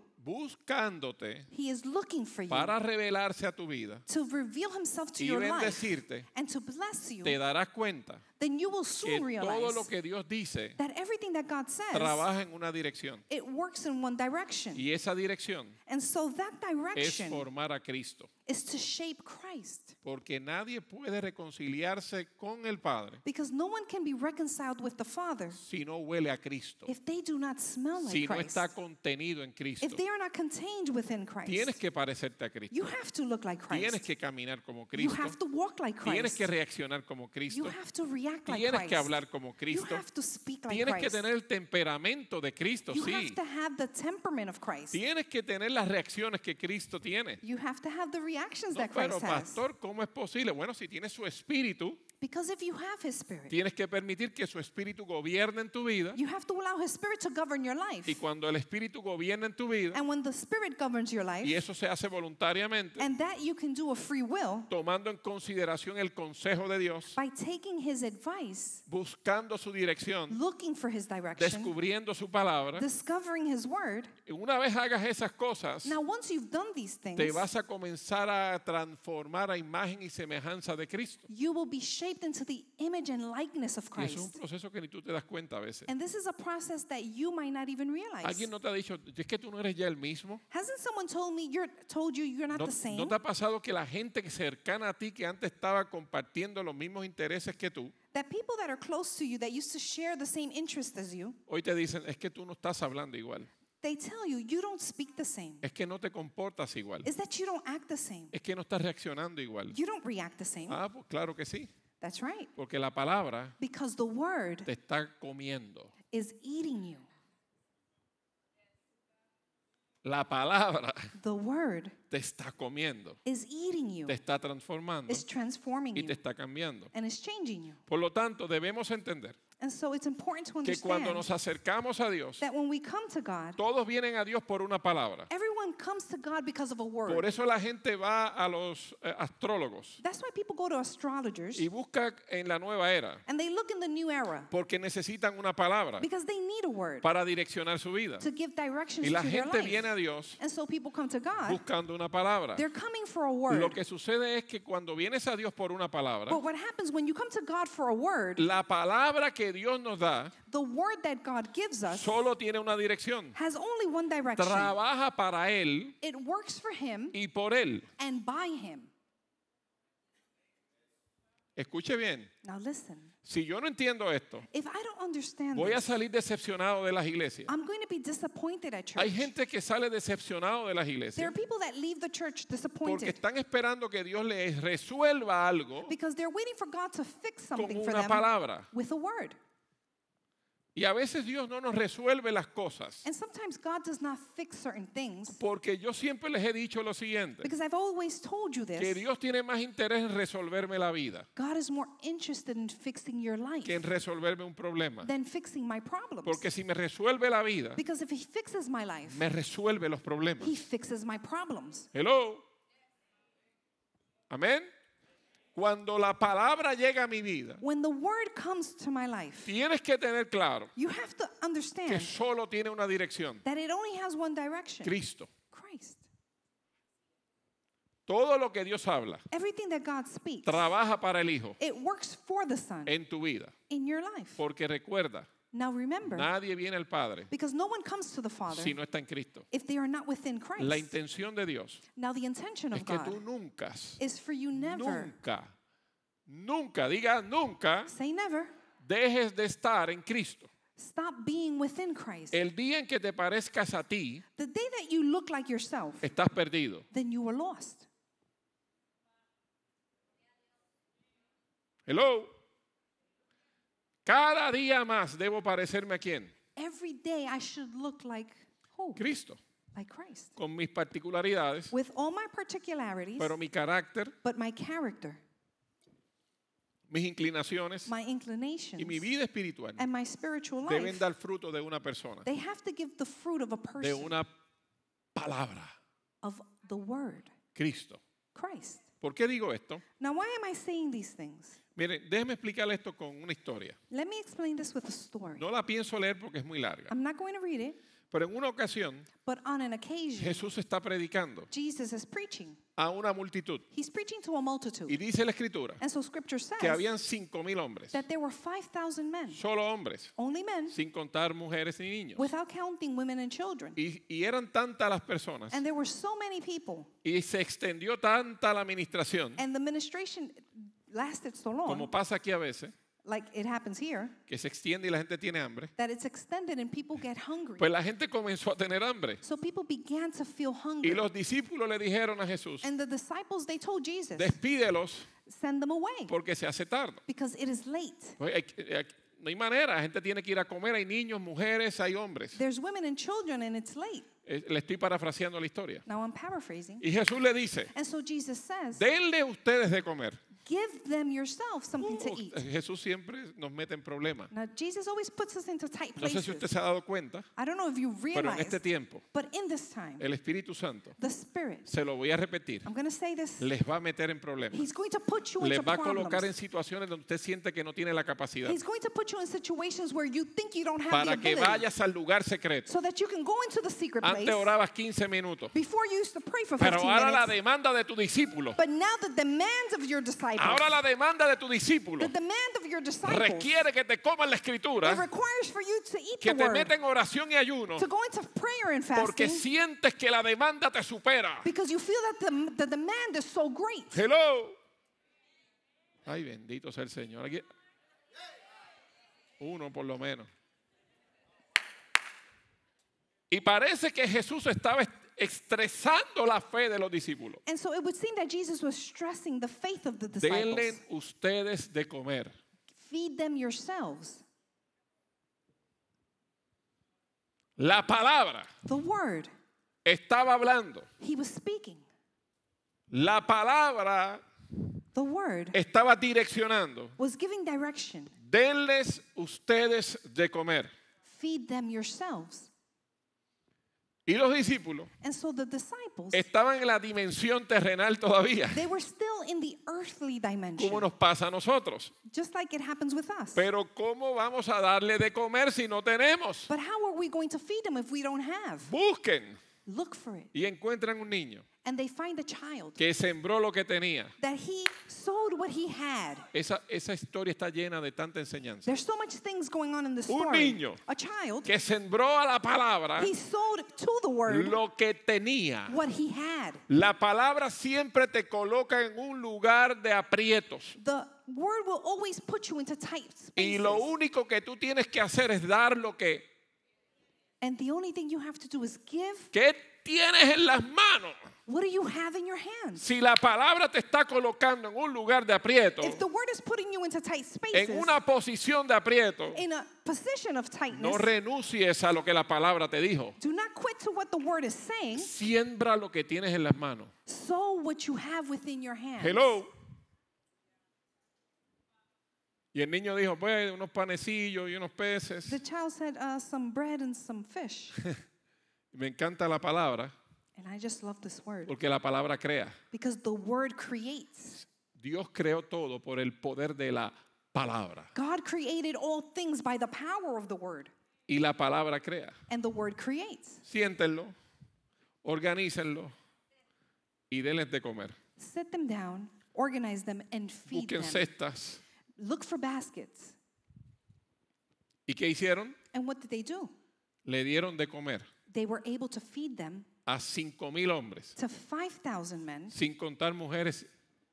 buscándote he is looking for you para revelarse a tu vida to reveal himself to y your life bendecirte, and to bless you, te darás cuenta then you will que soon todo realize lo que Dios dice that everything that God says, trabaja en una dirección. it works in one direction. Y esa dirección And so that es direction formar a Cristo. is to shape Christ. Porque nadie puede reconciliarse con el Padre Because no one can be reconciled with the Father si no huele a Cristo, if they do not smell like si no Christ. está contenido en Cristo. If they are not contained within Christ. Tienes que parecerte a Cristo. You have to look like Tienes Christ. que caminar como You Cristo. have to walk like Tienes Christ. que reaccionar como You Cristo. have to react like Tienes que Christ. hablar como You Cristo. have to speak like Tienes que Christ. tener el temperamento de Cristo, You sí. have to have the temperament of Christ. Tienes que tener las reacciones que Cristo tiene. You have to have the reactions No, that pero Christ has. pastor, ¿cómo es posible? Bueno, si tienes su espíritu, Because if you have His Spirit, tienes que permitir que su espíritu gobierne en tu vida. you have to allow His Spirit to govern your life. Y cuando el espíritu gobierna en tu vida, And when the Spirit governs your life, y eso se hace voluntariamente, and that you can do of free will, tomando en consideración el consejo de Dios, by taking His advice, buscando su dirección, looking for His direction, descubriendo su palabra, discovering His word. y una vez hagas esas cosas, Now, once you've done these things, te vas a comenzar a transformar a imagen y semejanza de Cristo. you will be shaped into the image and likeness of Y eso es un Christ. proceso que ni tú te das cuenta a veces. And this is a process that you might not even realize. ¿Alguien no te ha dicho, es que tú no eres ya el mismo? Hasn't someone told you you're not ¿No, the same? no te ha pasado que la gente cercana a ti que antes estaba compartiendo los mismos intereses que tú, That people that are close to you, that used to share the same interests as you, hoy te dicen, es que tú no estás hablando igual, they tell you you don't speak the same. es que no te comportas igual, Is that you don't act the same. es que no estás reaccionando igual? You don't react the same. Ah, pues claro que sí, That's right. porque la palabra Because the word te está comiendo. is eating you. La palabra The word te está comiendo, is eating you. te está transformando It's transforming y te you. está cambiando. And it's changing you. Por lo tanto, debemos entender And so it's important to que cuando understand nos acercamos a Dios, that when we come to God, todos vienen a Dios por una palabra. everyone comes to God because of a Por word. eso la gente va a los astrólogos That's why people go to astrologers y busca en la nueva era, and they look in the new era porque necesitan una palabra because they need a word para direccionar su vida. to give directions Y la to their gente life. viene a Dios And so people come to God, buscando una palabra. they're coming for a Lo word. que sucede es que cuando vienes a Dios por una palabra, But what happens when you come to God for a word, la palabra que Dios nos da the word that God gives us solo tiene una dirección. has only one direction. Trabaja para Él It works for Him y por Él. and by Him. Escuche bien, Now listen, si yo no entiendo esto, if I don't understand voy a this, salir decepcionado de las iglesias. I'm going to be disappointed at Hay church. gente que sale decepcionado de las There iglesias are people that leave the church porque disappointed están esperando que Dios les resuelva algo because they're waiting for God to fix con something for una them palabra. with a word. Y a veces Dios no nos resuelve las cosas And sometimes God does not fix certain things porque yo siempre les he dicho lo siguiente, because I've always told you que this. Dios tiene más interés en resolverme la vida God is more interested in fixing your life que en resolverme un problema. than fixing my problems. Porque si me resuelve la vida, Because if He fixes my life, me resuelve los problemas. He fixes my problems. Hello. Amén. Cuando la palabra llega a mi vida, When the word comes to my life, tienes que tener claro you have to que understand solo tiene una dirección, that it only has one direction, Cristo. Christ. Todo lo que Dios habla Everything that God speaks, trabaja para el Hijo it works for the Son en tu vida. in your life. Porque recuerda, Now remember, nadie viene al Padre because no one comes to the Father si no está en Cristo. if they are not within Christ. La intención de Dios Now the intention es of que tú God nunca, is for you never, nunca, diga nunca, say never, dejes de estar en Cristo. stop being within Christ. El día en que te parezcas a ti, The day that you look like yourself, estás perdido. then you were lost. Hello. Cada día más debo parecerme a quién? Every day I should look like who? Cristo. Like Christ. Con mis particularidades, With all my particularities, pero mi carácter, but my character, mis inclinaciones my y mi inclinations, vida espiritual and my spiritual deben life, dar fruto de una persona, they have to give the fruit of a de person, una palabra, of the word, Cristo. Christ. ¿Por qué digo esto? Now, why am I saying these things? Miren, déjeme explicarle esto con una historia. Let me explain this with a story. No la pienso leer porque es muy larga. I'm not going to read it, Pero en una ocasión, but on an occasion, Jesús está predicando Jesus is preaching. a una multitud. He's preaching to a multitude. Y dice la Escritura And so scripture que says habían 5,000 hombres. that there were 5,000 men, Solo hombres, only men, sin contar mujeres y niños. without counting women and children. Y eran tantas las personas And there were so many people, y se extendió tanta la administración, and the ministration lasted so long, como pasa aquí a veces, like it happens here, que se extiende y la gente tiene hambre. that it's extended and people get hungry. Pues la gente comenzó a tener hambre. So people began to feel Y hungry. los discípulos le dijeron a Jesús, And the disciples, they told Jesus, despídelos send them away porque se hace tarde. because it is late. Pues no hay manera, la gente tiene que ir a comer, hay niños, mujeres, hay hombres. There's women and children and it's late. Le estoy parafraseando la historia. Now I'm paraphrasing. Y Jesús le dice, And so Jesus says, denle ustedes de comer. give them yourself something to eat. Jesús siempre nos mete en problemas. Now Jesus always puts us into tight No sé si usted places. se ha dado cuenta, I don't know if you pero en realize, este tiempo, but in this time, el Espíritu Santo, the Spirit, se lo voy a repetir, I'm going to say this, les va a meter en problemas. He's going to put you Les into va a colocar en problems. situaciones donde usted siente que no tiene la capacidad He's going to put you in situations where you think you don't have the para que ability, vayas al lugar secreto. so that you can go into the secret place. Antes orabas 15 minutos, Before you used to pray for pero 15 ahora la minutes. demanda de tu discípulo, But now the demands of your disciples, ahora la demanda de tu discípulo the demand of your disciples, requiere que te comas la escritura, it requires for you to eat que the te word, meta en oración y ayuno, to go into prayer and porque fasting, sientes que la demanda te supera. because you feel that the demand is so great. Hello. Ay, bendito sea el Señor. Aquí, uno por lo menos. Y parece que Jesús estaba estresando la fe de los discípulos. And so it would seem that Jesus was stressing the faith of the disciples. Denle ustedes de comer. Feed them yourselves. La palabra The word, estaba hablando. he was speaking. La palabra The word estaba direccionando. was giving direction. Denles ustedes de comer. Feed them yourselves. Y los discípulos And so the disciples, estaban en la dimensión terrenal todavía, they were still in the earthly dimension, como nos pasa a nosotros. just like it happens with us. Pero ¿cómo vamos a darle de comer si no tenemos? But how are we going to feed them if we don't have? Busquen Look for it. y encuentran un niño And they find a child que sembró lo que tenía. that he sowed what he had. Esa historia está llena de tanta enseñanza. There's so much things going on in the Un story. niño A child, que sembró a la palabra he sowed to the word lo que tenía. what he had. La palabra siempre te coloca en un lugar de aprietos. The word will always put you into tight Y spaces. lo único que tú tienes que hacer es dar lo que And the only thing you have to do is give. ¿qué tienes en las manos? What do you have in your hands? Si la palabra te está colocando en un lugar de aprieto, If the word is putting you into tight spaces, en una posición de aprieto, in a position of tightness, no renuncies a lo que la palabra te dijo. do not quit to what the word is saying. Siembra lo que tienes en las manos. Sow what you have within your hands. Hello. Y el niño dijo, pues, unos panecillos y unos peces. The child said, some bread and some fish. Me encanta la palabra And I just love this word. porque la palabra crea. Because the word creates. Dios creó todo por el poder de la palabra. God created all things by the power of the word. Y la palabra crea. And the word creates. Siéntenlo, organícenlo y denles de comer. Sit them down, organize them, and feed Busquen them. cestas. Look for baskets. ¿Y qué hicieron? And what did they do? Le dieron de comer They were able to feed them a 5,000 hombres, to 5,000 men sin contar mujeres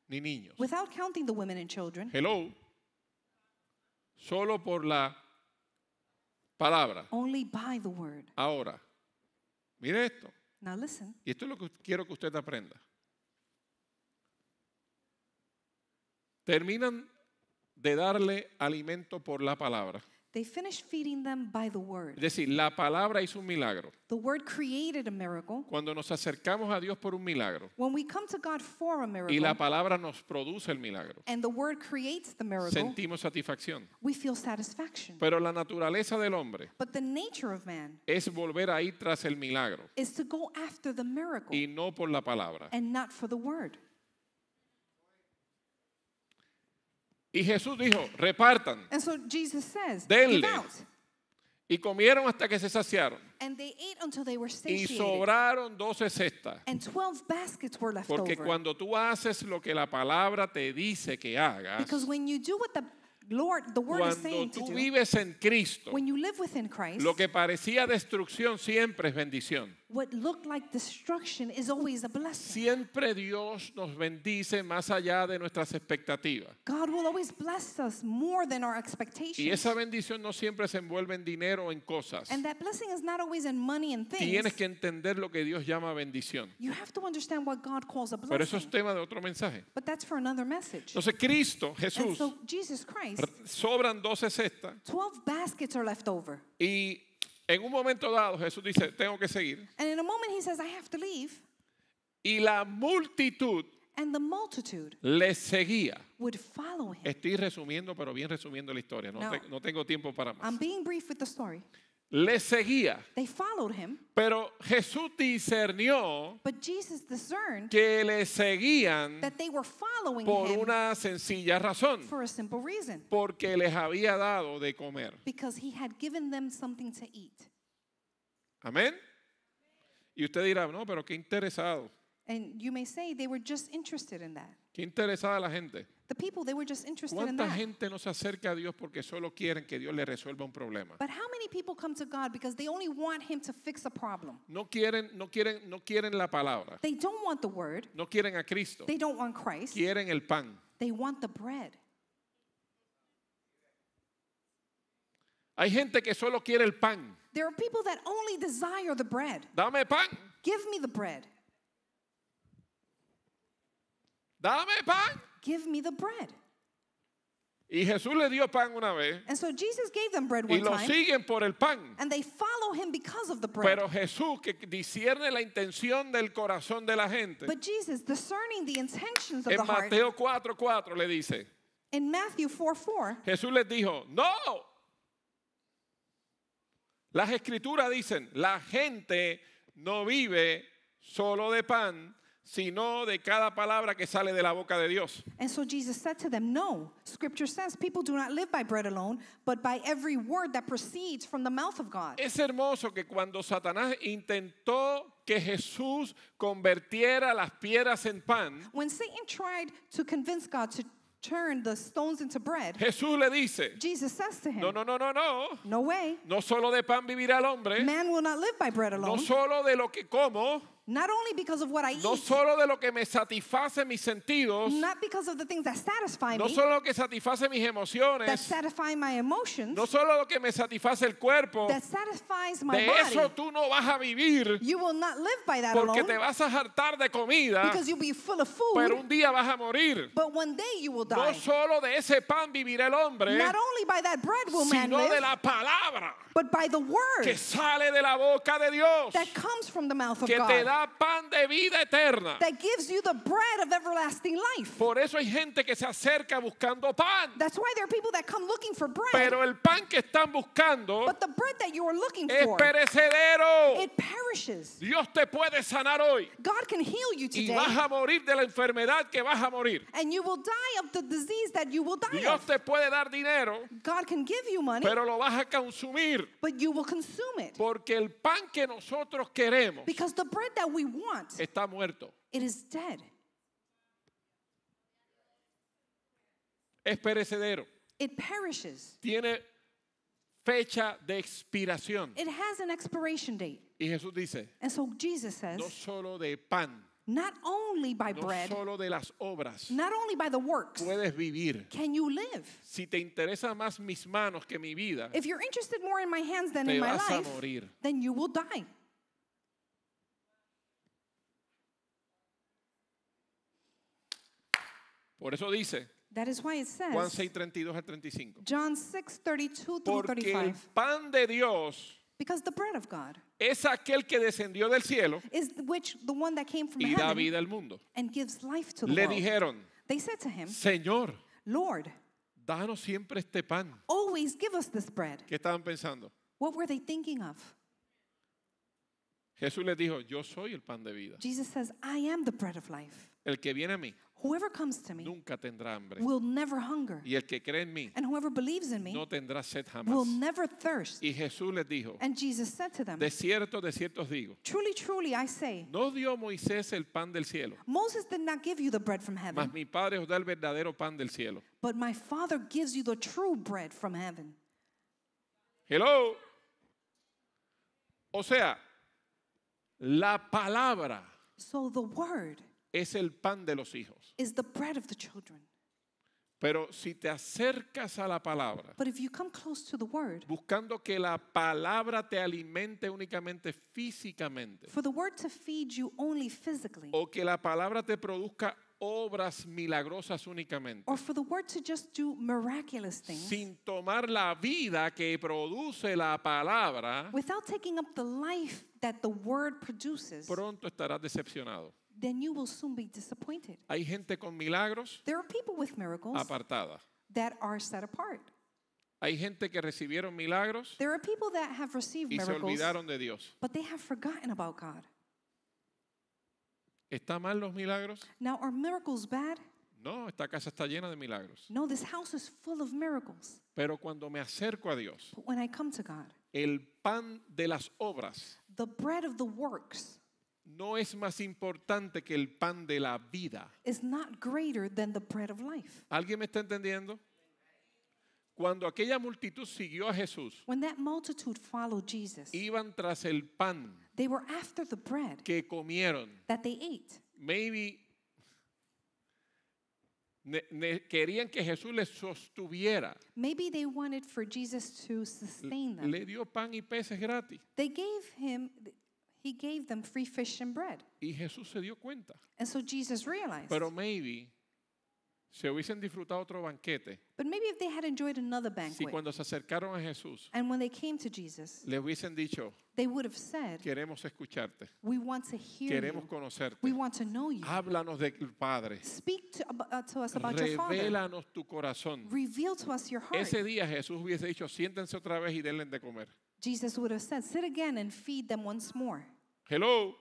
ni niños. without counting the women and children, Hello. Solo por la palabra. only by the word. Ahora, mire esto. Now listen, Y esto es lo que quiero que usted aprenda. Terminan de darle alimento por la palabra. they finished feeding them by the word. Es decir, la palabra hizo un milagro. The word created a miracle. Cuando nos acercamos a Dios por un milagro When we come to God for a y miracle, la palabra nos produce el milagro, and the word creates the miracle, sentimos satisfacción. we feel satisfaction. Pero la naturaleza del hombre But the nature of man es volver a ir tras el milagro is to go after the miracle y no por la palabra. and not for the word. Y Jesús dijo, repartan. And so Jesus says, Denle. give out. Y comieron hasta que se saciaron. And they ate until they were Y satiated. sobraron 12 cestas. And 12 baskets were left Porque over. cuando tú haces lo que la palabra te dice que hagas, Because when you do what the word is cuando saying to tú do, vives en Cristo, when you live within Christ, lo que parecía destrucción siempre es bendición. What looked like destruction is always a blessing. Siempre Dios nos bendice más allá de nuestras expectativas. God will always bless us more than our Y expectations. esa bendición no siempre se envuelve en dinero o en cosas. And that blessing is not always in money and Tienes things. que entender lo que Dios llama bendición. You have to understand what God calls a Pero eso es blessing. tema de otro mensaje. But that's for another message. Entonces Cristo, And Jesús, so Jesus Christ, sobran 12 cestas 12 baskets are left over. y en un momento dado Jesús dice, tengo que seguir. And in a moment he says, I have to leave. Y la multitud And the multitude le seguía. would follow him. Estoy resumiendo, pero bien resumiendo la historia. No, No. no tengo tiempo para más. I'm being brief with the story. Le seguía. They followed him, Pero Jesús discernió but Jesus discerned que le seguían that they were following por him una sencilla razón. for a simple reason. Porque les había dado de comer. Because he had given them something to eat. Amén. Y usted dirá, no, pero qué interesado. And you may say they were just interested in that. Qué interesada la gente. The people, they were just interested in ¿Cuánta that. gente no se acerca a Dios porque solo quieren que Dios le resuelva un problema? But how many people come to God because they only want him to fix a problem? No quieren la palabra. They don't want the word. No quieren a Cristo. They don't want Christ. Quieren el pan. They want the bread. Hay gente que solo quiere el pan. There are people that only desire the bread. Dame pan. Give me the bread. Dame pan. Give me the bread. Y Jesús le dio pan una vez And so Jesus gave them bread y one lo time. siguen por el pan. And they follow him because of the bread. Pero Jesús, que discierne la intención del corazón de la gente, But Jesus, discerning the intentions of en the heart, Mateo 4:4 le dice, in Matthew 4:4, Jesús les dijo, no. Las escrituras dicen, la gente no vive solo de pan, sino de cada palabra que sale de la boca de Dios. and so Jesus said to them, no, Scripture says people do not live by bread alone, but by every word that proceeds from the mouth of God. Es hermoso que cuando Satanás intentó que Jesús convirtiera las piedras en pan, When Satan tried to convince God to turn the stones into bread, Jesús le dice, Jesus says to him, no, no, no, no, no. no way, No solo de pan vivirá el hombre, man will not live by bread no alone, solo de lo que como, not only because of what I no eat, solo de lo que me satisface mis sentidos, not because of the things that satisfy no me, solo lo que satisface mis that emociones, satisfy my emotions, no solo lo que me satisface el cuerpo. that satisfies my De eso body. tú no vas a vivir You will not live by that porque alone te vas a hartar de comida, because you'll be full of food, pero un día vas a morir. but one day you will No die. solo de ese pan vivirá el hombre, Not only by that bread will man sino de live, la palabra but by the que word sale de la boca de Dios, that comes from the mouth of que te God, da pan de vida eterna. that gives you the bread of everlasting life. Por eso hay gente que se acerca buscando pan, That's why there are people that come looking for bread, pero el pan que están buscando but the bread that you are looking es for, perecedero. it perishes. Dios te puede sanar hoy God can heal you y today, vas a morir de la enfermedad que vas a morir. and you will die of the disease that you will die Dios of. te puede dar dinero, God can give you money, pero lo vas a consumir but you will consume it. porque el pan que nosotros queremos Because the bread that we want, está muerto, it is dead. es perecedero, It perishes. tiene fecha de expiración. It has an expiration date. Y Jesús dice, And so Jesus no says, solo de pan, not only by no bread, solo de las obras not only by the works, puedes vivir. can you live. Si te interesa más mis manos que mi vida, If you're interested more in my hands than te in my vas a life, morir. then you will die. Por eso dice That is why it Juan says, 6:32 al 35. John 6:32 through Porque el 35, pan de Dios because the bread of God es aquel que descendió del cielo is the one that came from y da heaven vida al mundo. and gives life to the Le world. dijeron, They said to him, Señor, Lord, danos siempre este pan. always give us this bread. ¿Qué estaban pensando? What were they thinking of? Jesús les dijo, yo soy el pan de vida. Jesus says, I am the bread of life. El que viene a mí Whoever comes to me nunca tendrá hambre. will never hunger, Y el que cree en mí and whoever believes in me no tendrá sed will jamás. never thirst. Y Jesús les dijo, And Jesus said to them, de cierto os digo, truly, truly, I say, no dio Moisés el pan del cielo, Moses did not give you the bread from mas heaven, mi Padre os da el verdadero pan del cielo. but my Father gives you the true bread from heaven. Hello. O sea, La palabra So the word es el pan de los hijos. is the bread of the children. Pero si te acercas a la palabra, But if you come close to the word, buscando que la palabra te alimente únicamente físicamente, for the word to feed you only physically, o que la palabra te produzca obras milagrosas únicamente, or for the word to just do miraculous things, sin tomar la vida que produce la palabra, without taking up the life that the word produces, pronto estarás decepcionado. then you will soon be disappointed. Hay gente con milagros There are people with miracles apartada. that are set apart. Hay gente que recibieron milagros There are people that have received y se miracles, olvidaron de Dios. but they have forgotten about God. ¿Está mal los milagros? Now, are miracles bad? No, esta casa está llena de milagros. No, this house is full of miracles. Pero cuando me acerco a Dios, But when I come to God, el pan de las obras the bread of the works no es más importante que el pan de la vida. is not greater than the bread of life. ¿Alguien me está entendiendo? Cuando aquella multitud siguió a Jesús, When that multitude followed Jesus, iban tras el pan they were after the bread que comieron. that they ate. Maybe querían que Jesús les sostuviera. Maybe they wanted for Jesus to sustain them. Le dio pan y peces gratis. He gave them free fish and bread. Y Jesús se dio cuenta. And so Jesus realized. Pero maybe se hubiesen disfrutado otro banquete But maybe if they had enjoyed another si banquet, cuando se acercaron a Jesús and when they came to Jesus, le hubiesen dicho, they would have said, queremos escucharte, we want to hear queremos you. conocerte, We want to know you. háblanos del Padre, Speak to us about your Father. revélanos tu corazón. Reveal to us your heart. Ese día Jesús hubiese dicho, siéntense otra vez y denle de comer. Jesus would have said, sit again and feed them once more. Hello.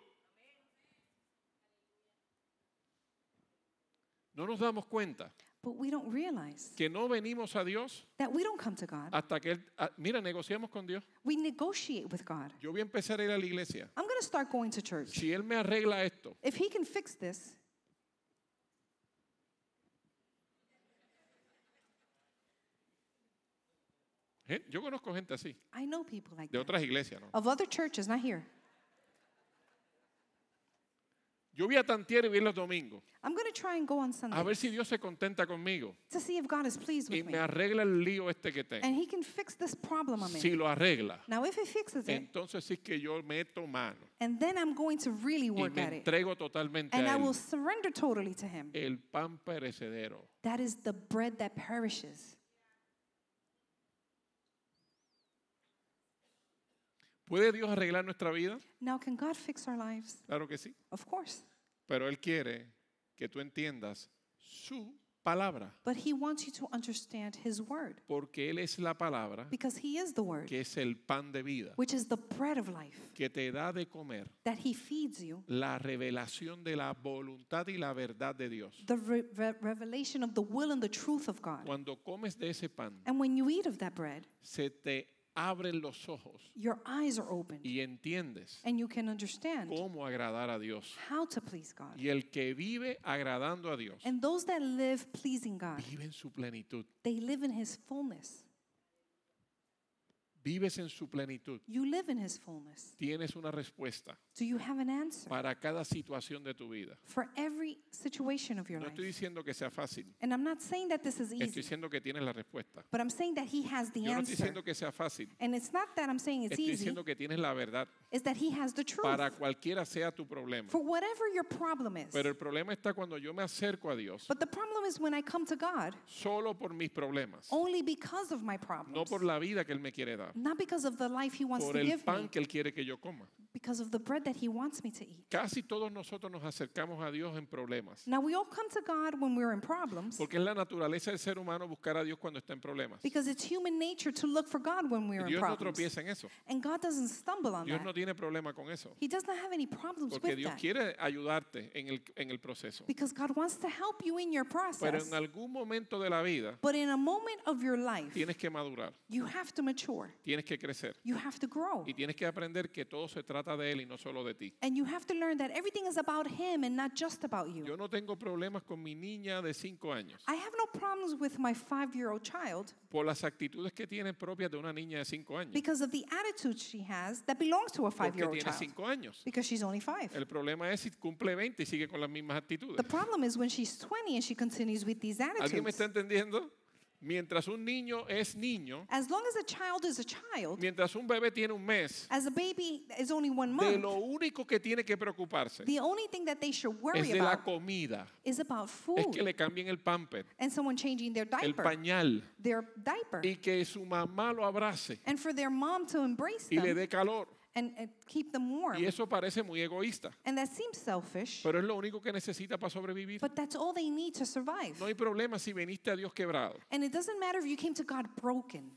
No nos damos cuenta But we don't realize que no venimos a Dios that we don't come to God. hasta que mira, negociamos con Dios. We negotiate with God. Yo voy a empezar a ir a la iglesia. I'm going to start going to church. Si Él me arregla esto, If He can fix this, yo conozco gente así, I know people like de that. otras iglesias, ¿no? Of other churches, not here. Yo voy a tantear y voy los domingos I'm going to try and go on a Sunday ver si Dios se contenta conmigo to see if God is pleased y with me me. arregla el lío este que tengo. And He can fix this problem I'm Si in. lo arregla, Now, if He fixes it, entonces sí que yo meto mano and then I'm going to really y work me at it. entrego totalmente And a I will Él. surrender totally to Him. El pan perecedero. That is the bread that perishes. ¿Puede Dios arreglar nuestra vida? Now, can God fix our lives? Claro que sí. Of course. Pero Él quiere que tú entiendas su palabra. But He wants you to understand His word. Porque Él es la palabra Because He is the word, que es el pan de vida. which is the bread of life, Que te da de comer that He feeds you, la revelación de la voluntad y la verdad de Dios. the revelation of the will and the truth of God. Cuando comes de ese pan, And when you eat of that bread, se te abren los ojos your eyes are opened y entiendes and you can understand cómo agradar a Dios. how to please God. Y el que vive agradando a Dios, And those that live pleasing God, vive en su plenitud. they live in His fullness. Vives en su plenitud. You live in His fullness. Tienes una respuesta Do you have an answer para cada situación de tu vida. for every situation of your No life? estoy diciendo que sea fácil. And I'm not saying that this is Estoy easy, diciendo que tienes la respuesta. but I'm saying that He has the Yo no estoy answer. diciendo que sea fácil. And it's not that I'm saying it's Estoy easy, diciendo que tienes la verdad it's that He has the truth para cualquiera sea tu problema. for whatever your problem is. Pero el problema está cuando yo me acerco a Dios But the problem is when I come to God solo por mis problemas, only because of my no problems, por la vida que Él me quiere dar, not because of the life He wants por to el give pan me, que Él quiere que yo coma. because of the bread that He wants me to eat. Casi todos nosotros nos acercamos a Dios en problemas, Now, we all come to God when we're in problems porque es la naturaleza del ser humano buscar a Dios cuando está en problemas. because it's human nature to look for God when Y we're in Dios no problems. tropieza en eso. And God doesn't stumble on Dios that. no tiene problema con eso, He does not have any problems porque with Dios that quiere ayudarte en el proceso. because God wants to help you in your Pero process. en algún momento de la vida But in a moment of your life, tienes que madurar, you have to mature. tienes que crecer You have to grow. y tienes que aprender que todo se trata de él y no solo de ti. And you have to learn that everything is about him and not just about you. Yo no tengo problemas con mi niña de 5 años I have no problems with my 5-year-old child por las actitudes que tiene propias de una niña de 5 años. because of the attitude she has that belongs to a Porque 5-year-old tiene child. 5 años. Because she's only 5. El problema es si cumple 20 y sigue con las mismas actitudes. The problem is when she's 20 and she continues with these ¿Alguien me está attitudes. entendiendo? Mientras un niño es niño, As long as a child is a child, mientras un bebé tiene un mes, as a baby is only 1 de lo month, único que tiene que preocuparse the only thing that they should es worry de la about comida. is about Es food que le cambien el pamper, and someone changing their el diaper, pañal, y que su mamá lo abrace and for their mom to embrace y le them dé calor. and keep them warm. Y eso parece muy egoísta, And that seems selfish, pero es lo único que necesita para sobrevivir. but that's all they need to survive. No hay problema si viniste a Dios quebrado, And it doesn't matter if you came to God broken,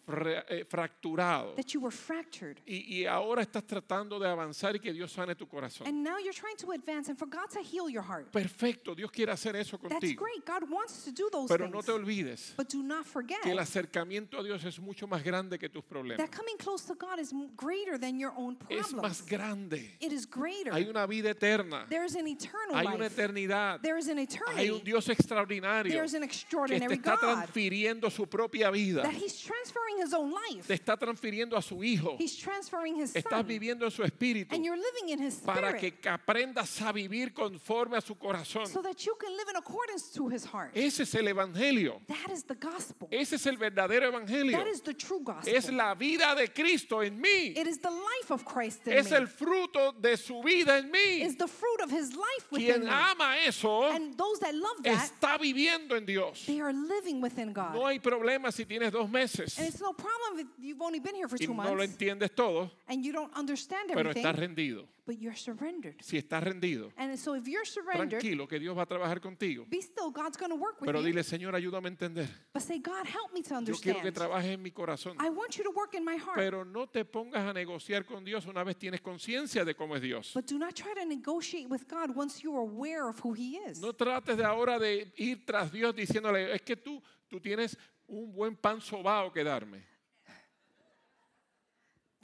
fracturado, that you were fractured. y ahora estás tratando de avanzar y que Dios sane tu corazón. And now you're trying to advance and for God to heal your heart. Perfecto, Dios quiere hacer eso That's contigo. great. God wants to do those Pero no te things. olvides But do not forget que el acercamiento a Dios es mucho más grande que tus problemas. that coming close to God is greater than your own Es más problems. grande. It is greater. Hay una vida eterna. There is an eternal Hay una life. eternidad. There is an Hay eternity. un Dios extraordinario There is an que te extraordinary está God transfiriendo su propia vida. that He's transferring His own life. Te está transfiriendo a su hijo. He's transferring His Estás Son. viviendo en su espíritu And you're living in His para Spirit que aprendas a vivir conforme a su corazón. so that you can live in accordance to His heart. Ese es el evangelio. That is the gospel. Ese es el verdadero evangelio. That is the true gospel. Es la vida de Cristo en mí. It is the life of Christ in Es me. el fruto de su vida en mí. Is the fruit of His life within Quien me. ama eso And those that love that, está viviendo en Dios. they are living within God. No hay problema si tienes 2 meses And it's no problem if you've only been here for y 2 no lo months entiendes todo, and you don't understand pero estás everything, rendido. but you're surrendered. Si estás rendido, And so if you're surrendered, tranquilo que Dios va a trabajar contigo. be still, God's going to work with Pero you. dile, Señor, ayúdame a entender. But say, God, help me to Yo quiero que understand. trabajes en mi corazón. I want you to work in my heart. Pero no te pongas a negociar con Dios una vez tienes conciencia de cómo es Dios. But do not try to negotiate with God once you're aware of who He is. No trates de ahora de ir tras Dios diciéndole, es que tú tienes un buen pan sobao que darme,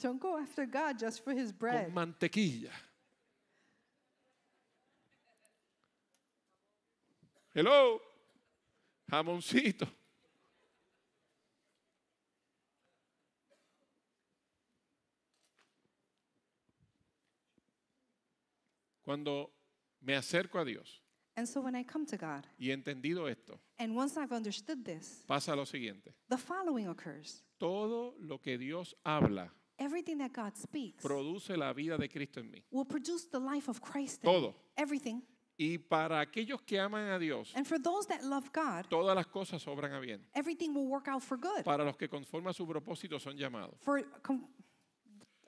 Don't go after God just for His bread. con mantequilla. Hello, jamoncito. Cuando me acerco a Dios And so when I come to God, y he entendido esto, and once I've understood this, pasa lo siguiente. the following occurs. Todo lo que Dios habla Everything that God speaks produce la vida de Cristo en mí. will produce the life of Christ in me. Todo. Everything. Y para aquellos que aman a Dios, And for those that love God, todas las cosas obran a bien. everything will work out for good. Para los que conforman su propósito son llamados.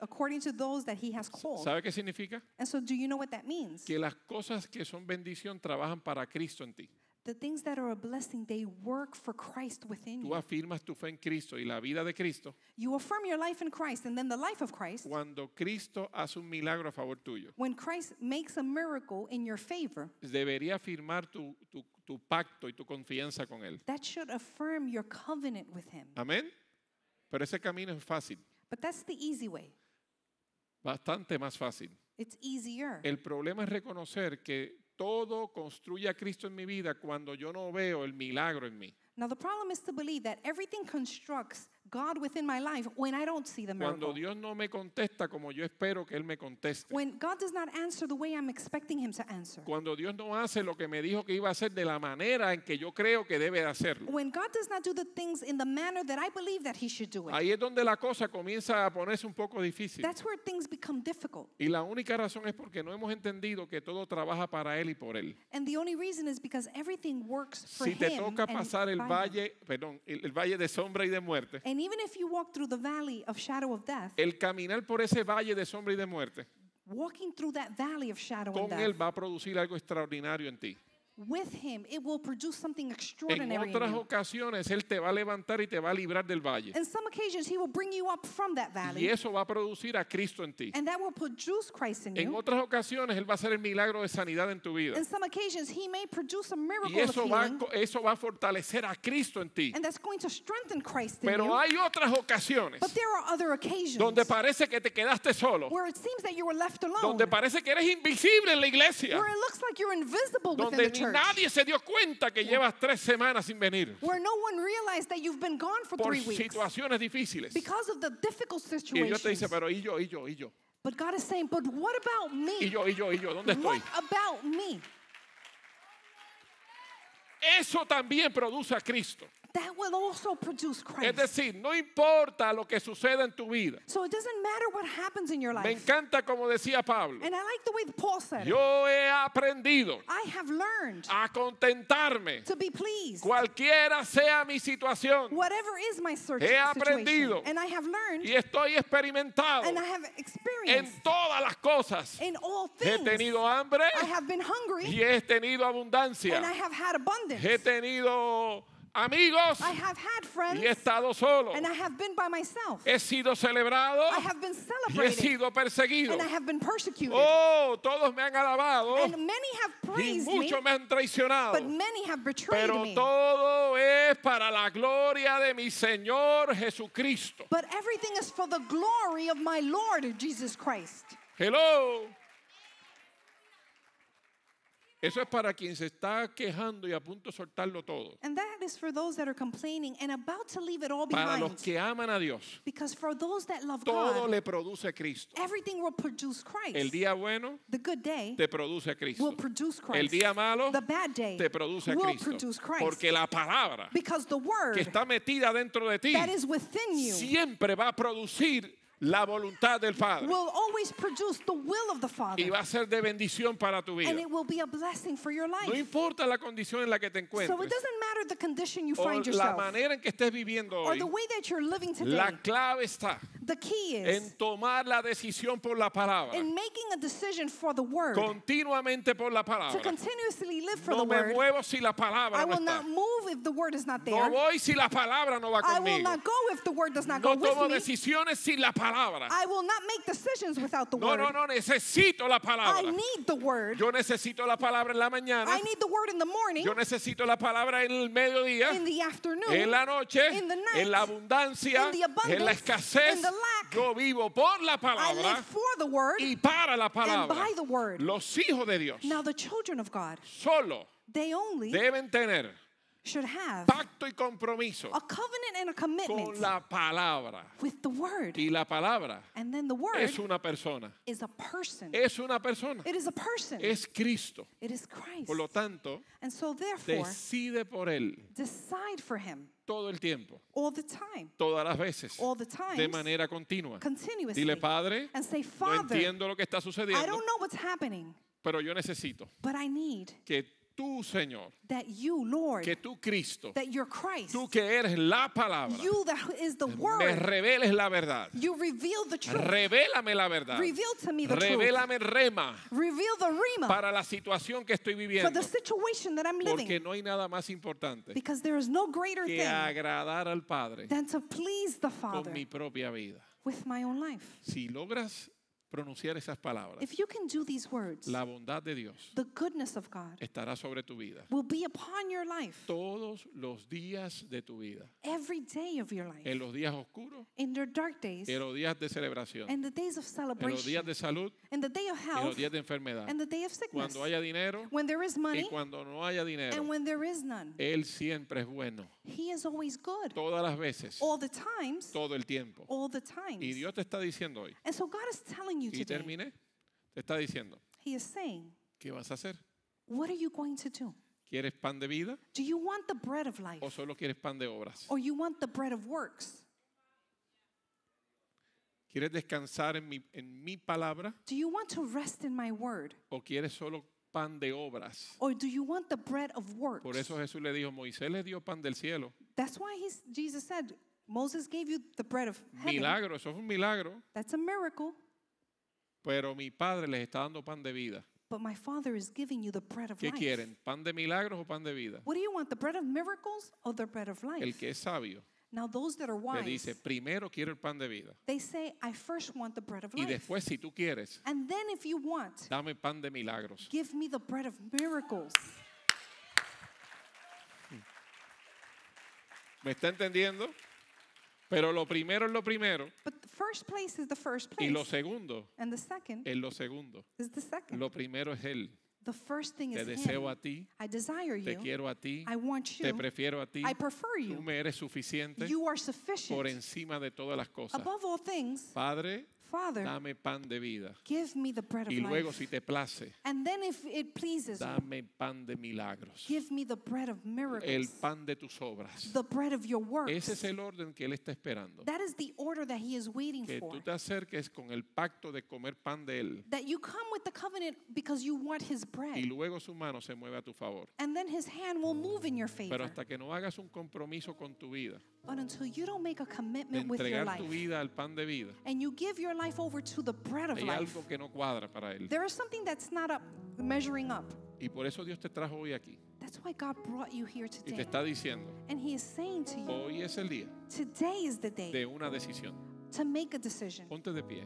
According to those that He has called. ¿Sabe qué significa? And so do you know what that means? Que las cosas que son bendición trabajan para Cristo en ti. The things that are a blessing, they work for Christ within Tú you. afirmas tu fe en Cristo y la vida de Cristo You affirm your life in Christ and then the life of Christ. cuando Cristo hace un milagro a favor tuyo. When Christ makes a miracle in your favor, Debería afirmar tu pacto y tu confianza con Él. that should affirm your covenant with Him. Amén. Pero ese camino es fácil, But that's the easy way. bastante más fácil. It's easier. El problema es reconocer que todo construye a Cristo en mi vida cuando yo no veo el milagro en mí. Now, the problem is to believe that everything constructs God within my life when I don't see the Cuando miracle. Dios no me contesta como yo espero que Él me conteste. When God does not answer the way I'm expecting Him to answer. Cuando Dios no hace lo que me dijo que iba a hacer de la manera en que yo creo que debe de hacerlo. When God does not do the things in the manner that I believe that He should do it. Ahí es donde la cosa comienza a ponerse un poco difícil. That's where things become difficult. Y la única razón es porque no hemos entendido que todo trabaja para Él y por Él. And the only reason is because everything works for Si te Him. toca and pasar el by Him. el valle de sombra y de muerte, And even if you walk through the valley of shadow of death, el caminar por ese valle de sombra y de muerte, walking through that valley of shadow and con Él death, va a producir algo extraordinario en ti. with him, it will produce something En extraordinary in otras you. ocasiones, Él te va a levantar y te va a librar del valle. In some occasions, he will bring you up from that Y valley, eso va a producir a Cristo en ti. and that will produce Christ in En you. otras ocasiones, Él va a hacer el milagro de sanidad en tu vida. In some occasions, he may produce a Y miracle of healing, eso va a fortalecer a Cristo en ti. and that's going to strengthen Christ in Pero you. hay otras ocasiones But there are other occasions donde parece que te quedaste solo, where it seems that you were left alone, donde parece que eres invisible en la iglesia, where it looks like you're invisible within donde the ni church, nadie se dio cuenta que llevas 3 semanas sin venir where no one realized that you've been gone for por 3 weeks situaciones difíciles. because of the difficult Y Dios te dice, situations. pero ¿y yo? ¿Y yo? ¿Y yo? But God is saying, but what about ¿Y me? yo? ¿Y yo? ¿Y yo? ¿Dónde What estoy? about me? Eso también produce a Cristo. That will also produce Es Christ. decir, no importa lo que suceda en tu vida. So it doesn't matter what happens in your Me life. encanta como decía Pablo. And I like the way that Paul said it. Yo he aprendido I have learned a contentarme, to be pleased. cualquiera sea mi situación. Whatever is my search He situation. aprendido And I have learned Y estoy experimentado and I have en experienced todas las cosas. in all He things. tenido hambre I have been hungry y he tenido and I abundancia. have had abundance. He tenido amigos I have had friends y he estado solo. and I have been by myself. He sido celebrado I have been y he celebrated sido perseguido. and I have been persecuted. Oh, todos me han alabado And many have y praised me, muchos me han traicionado. but many have betrayed Pero me. todo es para la gloria de mi Señor Jesucristo. But everything is for the glory of my Lord Jesus Christ. Hello. Eso es para quien se está quejando y a punto de soltarlo todo. And that is for those that are complaining and about to leave it all Para behind. los que aman a Dios, Because for those that love todo God, le produce Cristo. everything will produce Christ. El día bueno The good day te produce Cristo. will produce Christ. El día malo The bad day te produce will Cristo. produce Christ. Porque la palabra Because the que word está metida dentro de ti that is within you siempre va a producir la voluntad del Padre. will always produce the will of the Father. Y va a ser de bendición para tu vida. And it will be a blessing for your life. No importa la condición en la que te So it encuentres doesn't matter the condition you o find la yourself manera en que estés viviendo or hoy. the way that you're living today. La clave está The key is en tomar la decisión por la palabra. in making a decision for the word. Continuamente por la To palabra. continuously live for No the me word. muevo si la palabra I no will not está. move if the word is not No there. voy si la palabra no va I will conmigo. not go if the word does not No go tomo with me. decisiones sin la palabra. I will not make decisions without the No, word. no, no, necesito la I palabra. need the word. Yo necesito la palabra en la mañana. I need the word in the morning, Yo necesito la palabra en el mediodía, in the afternoon, en la noche, in the night, en la abundancia, in the abundance, en la escasez. in the lack. Yo vivo por la I palabra live for the word y para la and palabra. by the word. Los hijos de Dios Now the children of God, solo they only deben tener should have pacto y compromiso a covenant and a commitment con la palabra. with the word. Y la palabra And then the word es una persona. is a person. Es una persona. It is a person. Es Cristo. It is Christ. Por lo tanto, And so therefore, decide por Él decide for him todo el tiempo, all the time, todas las veces, all the times, de manera continua. continuously. Dile, Padre, And say, no Father, entiendo lo que está I sucediendo, don't know what's happening, pero yo necesito but I need que tú, Señor, that you, Lord, que tú, Cristo, that you're Christ, tú que eres la palabra, you that is the me word, reveles la verdad. you reveal the truth. Revélame la verdad. Reveal to me the truth. Revélame rema Reveal the rema para la situación que estoy for viviendo. the situation that I'm Porque living. no hay nada más importante Because there is no greater que thing agradar al Padre than to please the con Father mi propia vida. with my own life. Si logras pronunciar esas palabras, If you can do these words, la bondad de Dios the goodness of God estará sobre tu vida will be upon your life todos los días de tu vida. every day of your life. En los días oscuros, In your dark days, en los días de celebración, in the days of en los días celebration, de salud, in the day of en los health, días de enfermedad. and the day of sickness, Cuando haya dinero when there is y money cuando no haya dinero, and when there is none. Él siempre es bueno. He is always good, Todas las veces, all the times, todo el tiempo. all the Y times. Dios te está diciendo hoy, And so God is telling you y today, terminé, te está diciendo, He is saying, ¿qué vas a hacer? what are you going to do? ¿Quieres pan de vida Do you want the bread of life o solo quieres pan de obras? or you want the bread of works? ¿Quieres descansar en mi palabra Do you want to rest in my word o quieres solo pan de obras? or do you want the bread of works? Por eso Jesús le dijo, Moisés les dio pan del cielo. That's why Jesus said, Moses gave you the bread of heaven. Milagro, eso es un milagro. That's a miracle. Pero mi Padre les está dando pan de vida. but my Father is giving you the bread of ¿Qué life. quieren? ¿Pan de milagros o pan de vida? What do you want, the bread of miracles or the bread of life? El que es sabio Now those that are le wise, dice, primero quiero el pan de vida. they say, I first want the bread of Y life. después, si tú quieres, And then if you want, dame pan de milagros. give me the bread of miracles. ¿Me está entendiendo? Pero lo primero es lo primero But the first place is the first y place. lo segundo And the second es lo segundo. is the second. Lo primero es Él. The first thing Te is deseo a Him. ti, I desire te you. quiero a ti, I want te you. prefiero a ti. I prefer Tú you. me eres suficiente You are por sufficient. encima de todas las cosas. Above all things, Padre, Father, dame pan de vida. give me the bread of Y luego, life. si te place, And then if it pleases you, dame pan de milagros. give me the bread of El miracles. pan de tus obras. The bread of your works. Ese es el orden que Él está esperando. That is the order that He is waiting Que for. tú te acerques con el pacto de comer pan de Él. That you come with the covenant because you want His Y bread. luego su mano se mueve a tu favor. And then His hand will move in your Pero favor. hasta que no hagas un compromiso con tu vida, But until you don't make a de commitment with your entregar tu life vida al pan de vida, and you give your life over to the bread of hay life, algo que no cuadra para Él. there is something that's not up, measuring up. Y por eso Dios te trajo hoy aquí. That's why God brought you here Y te today. está diciendo, And He is saying to you, hoy es el día today is the day de una decisión. to make a decision. Ponte de pie.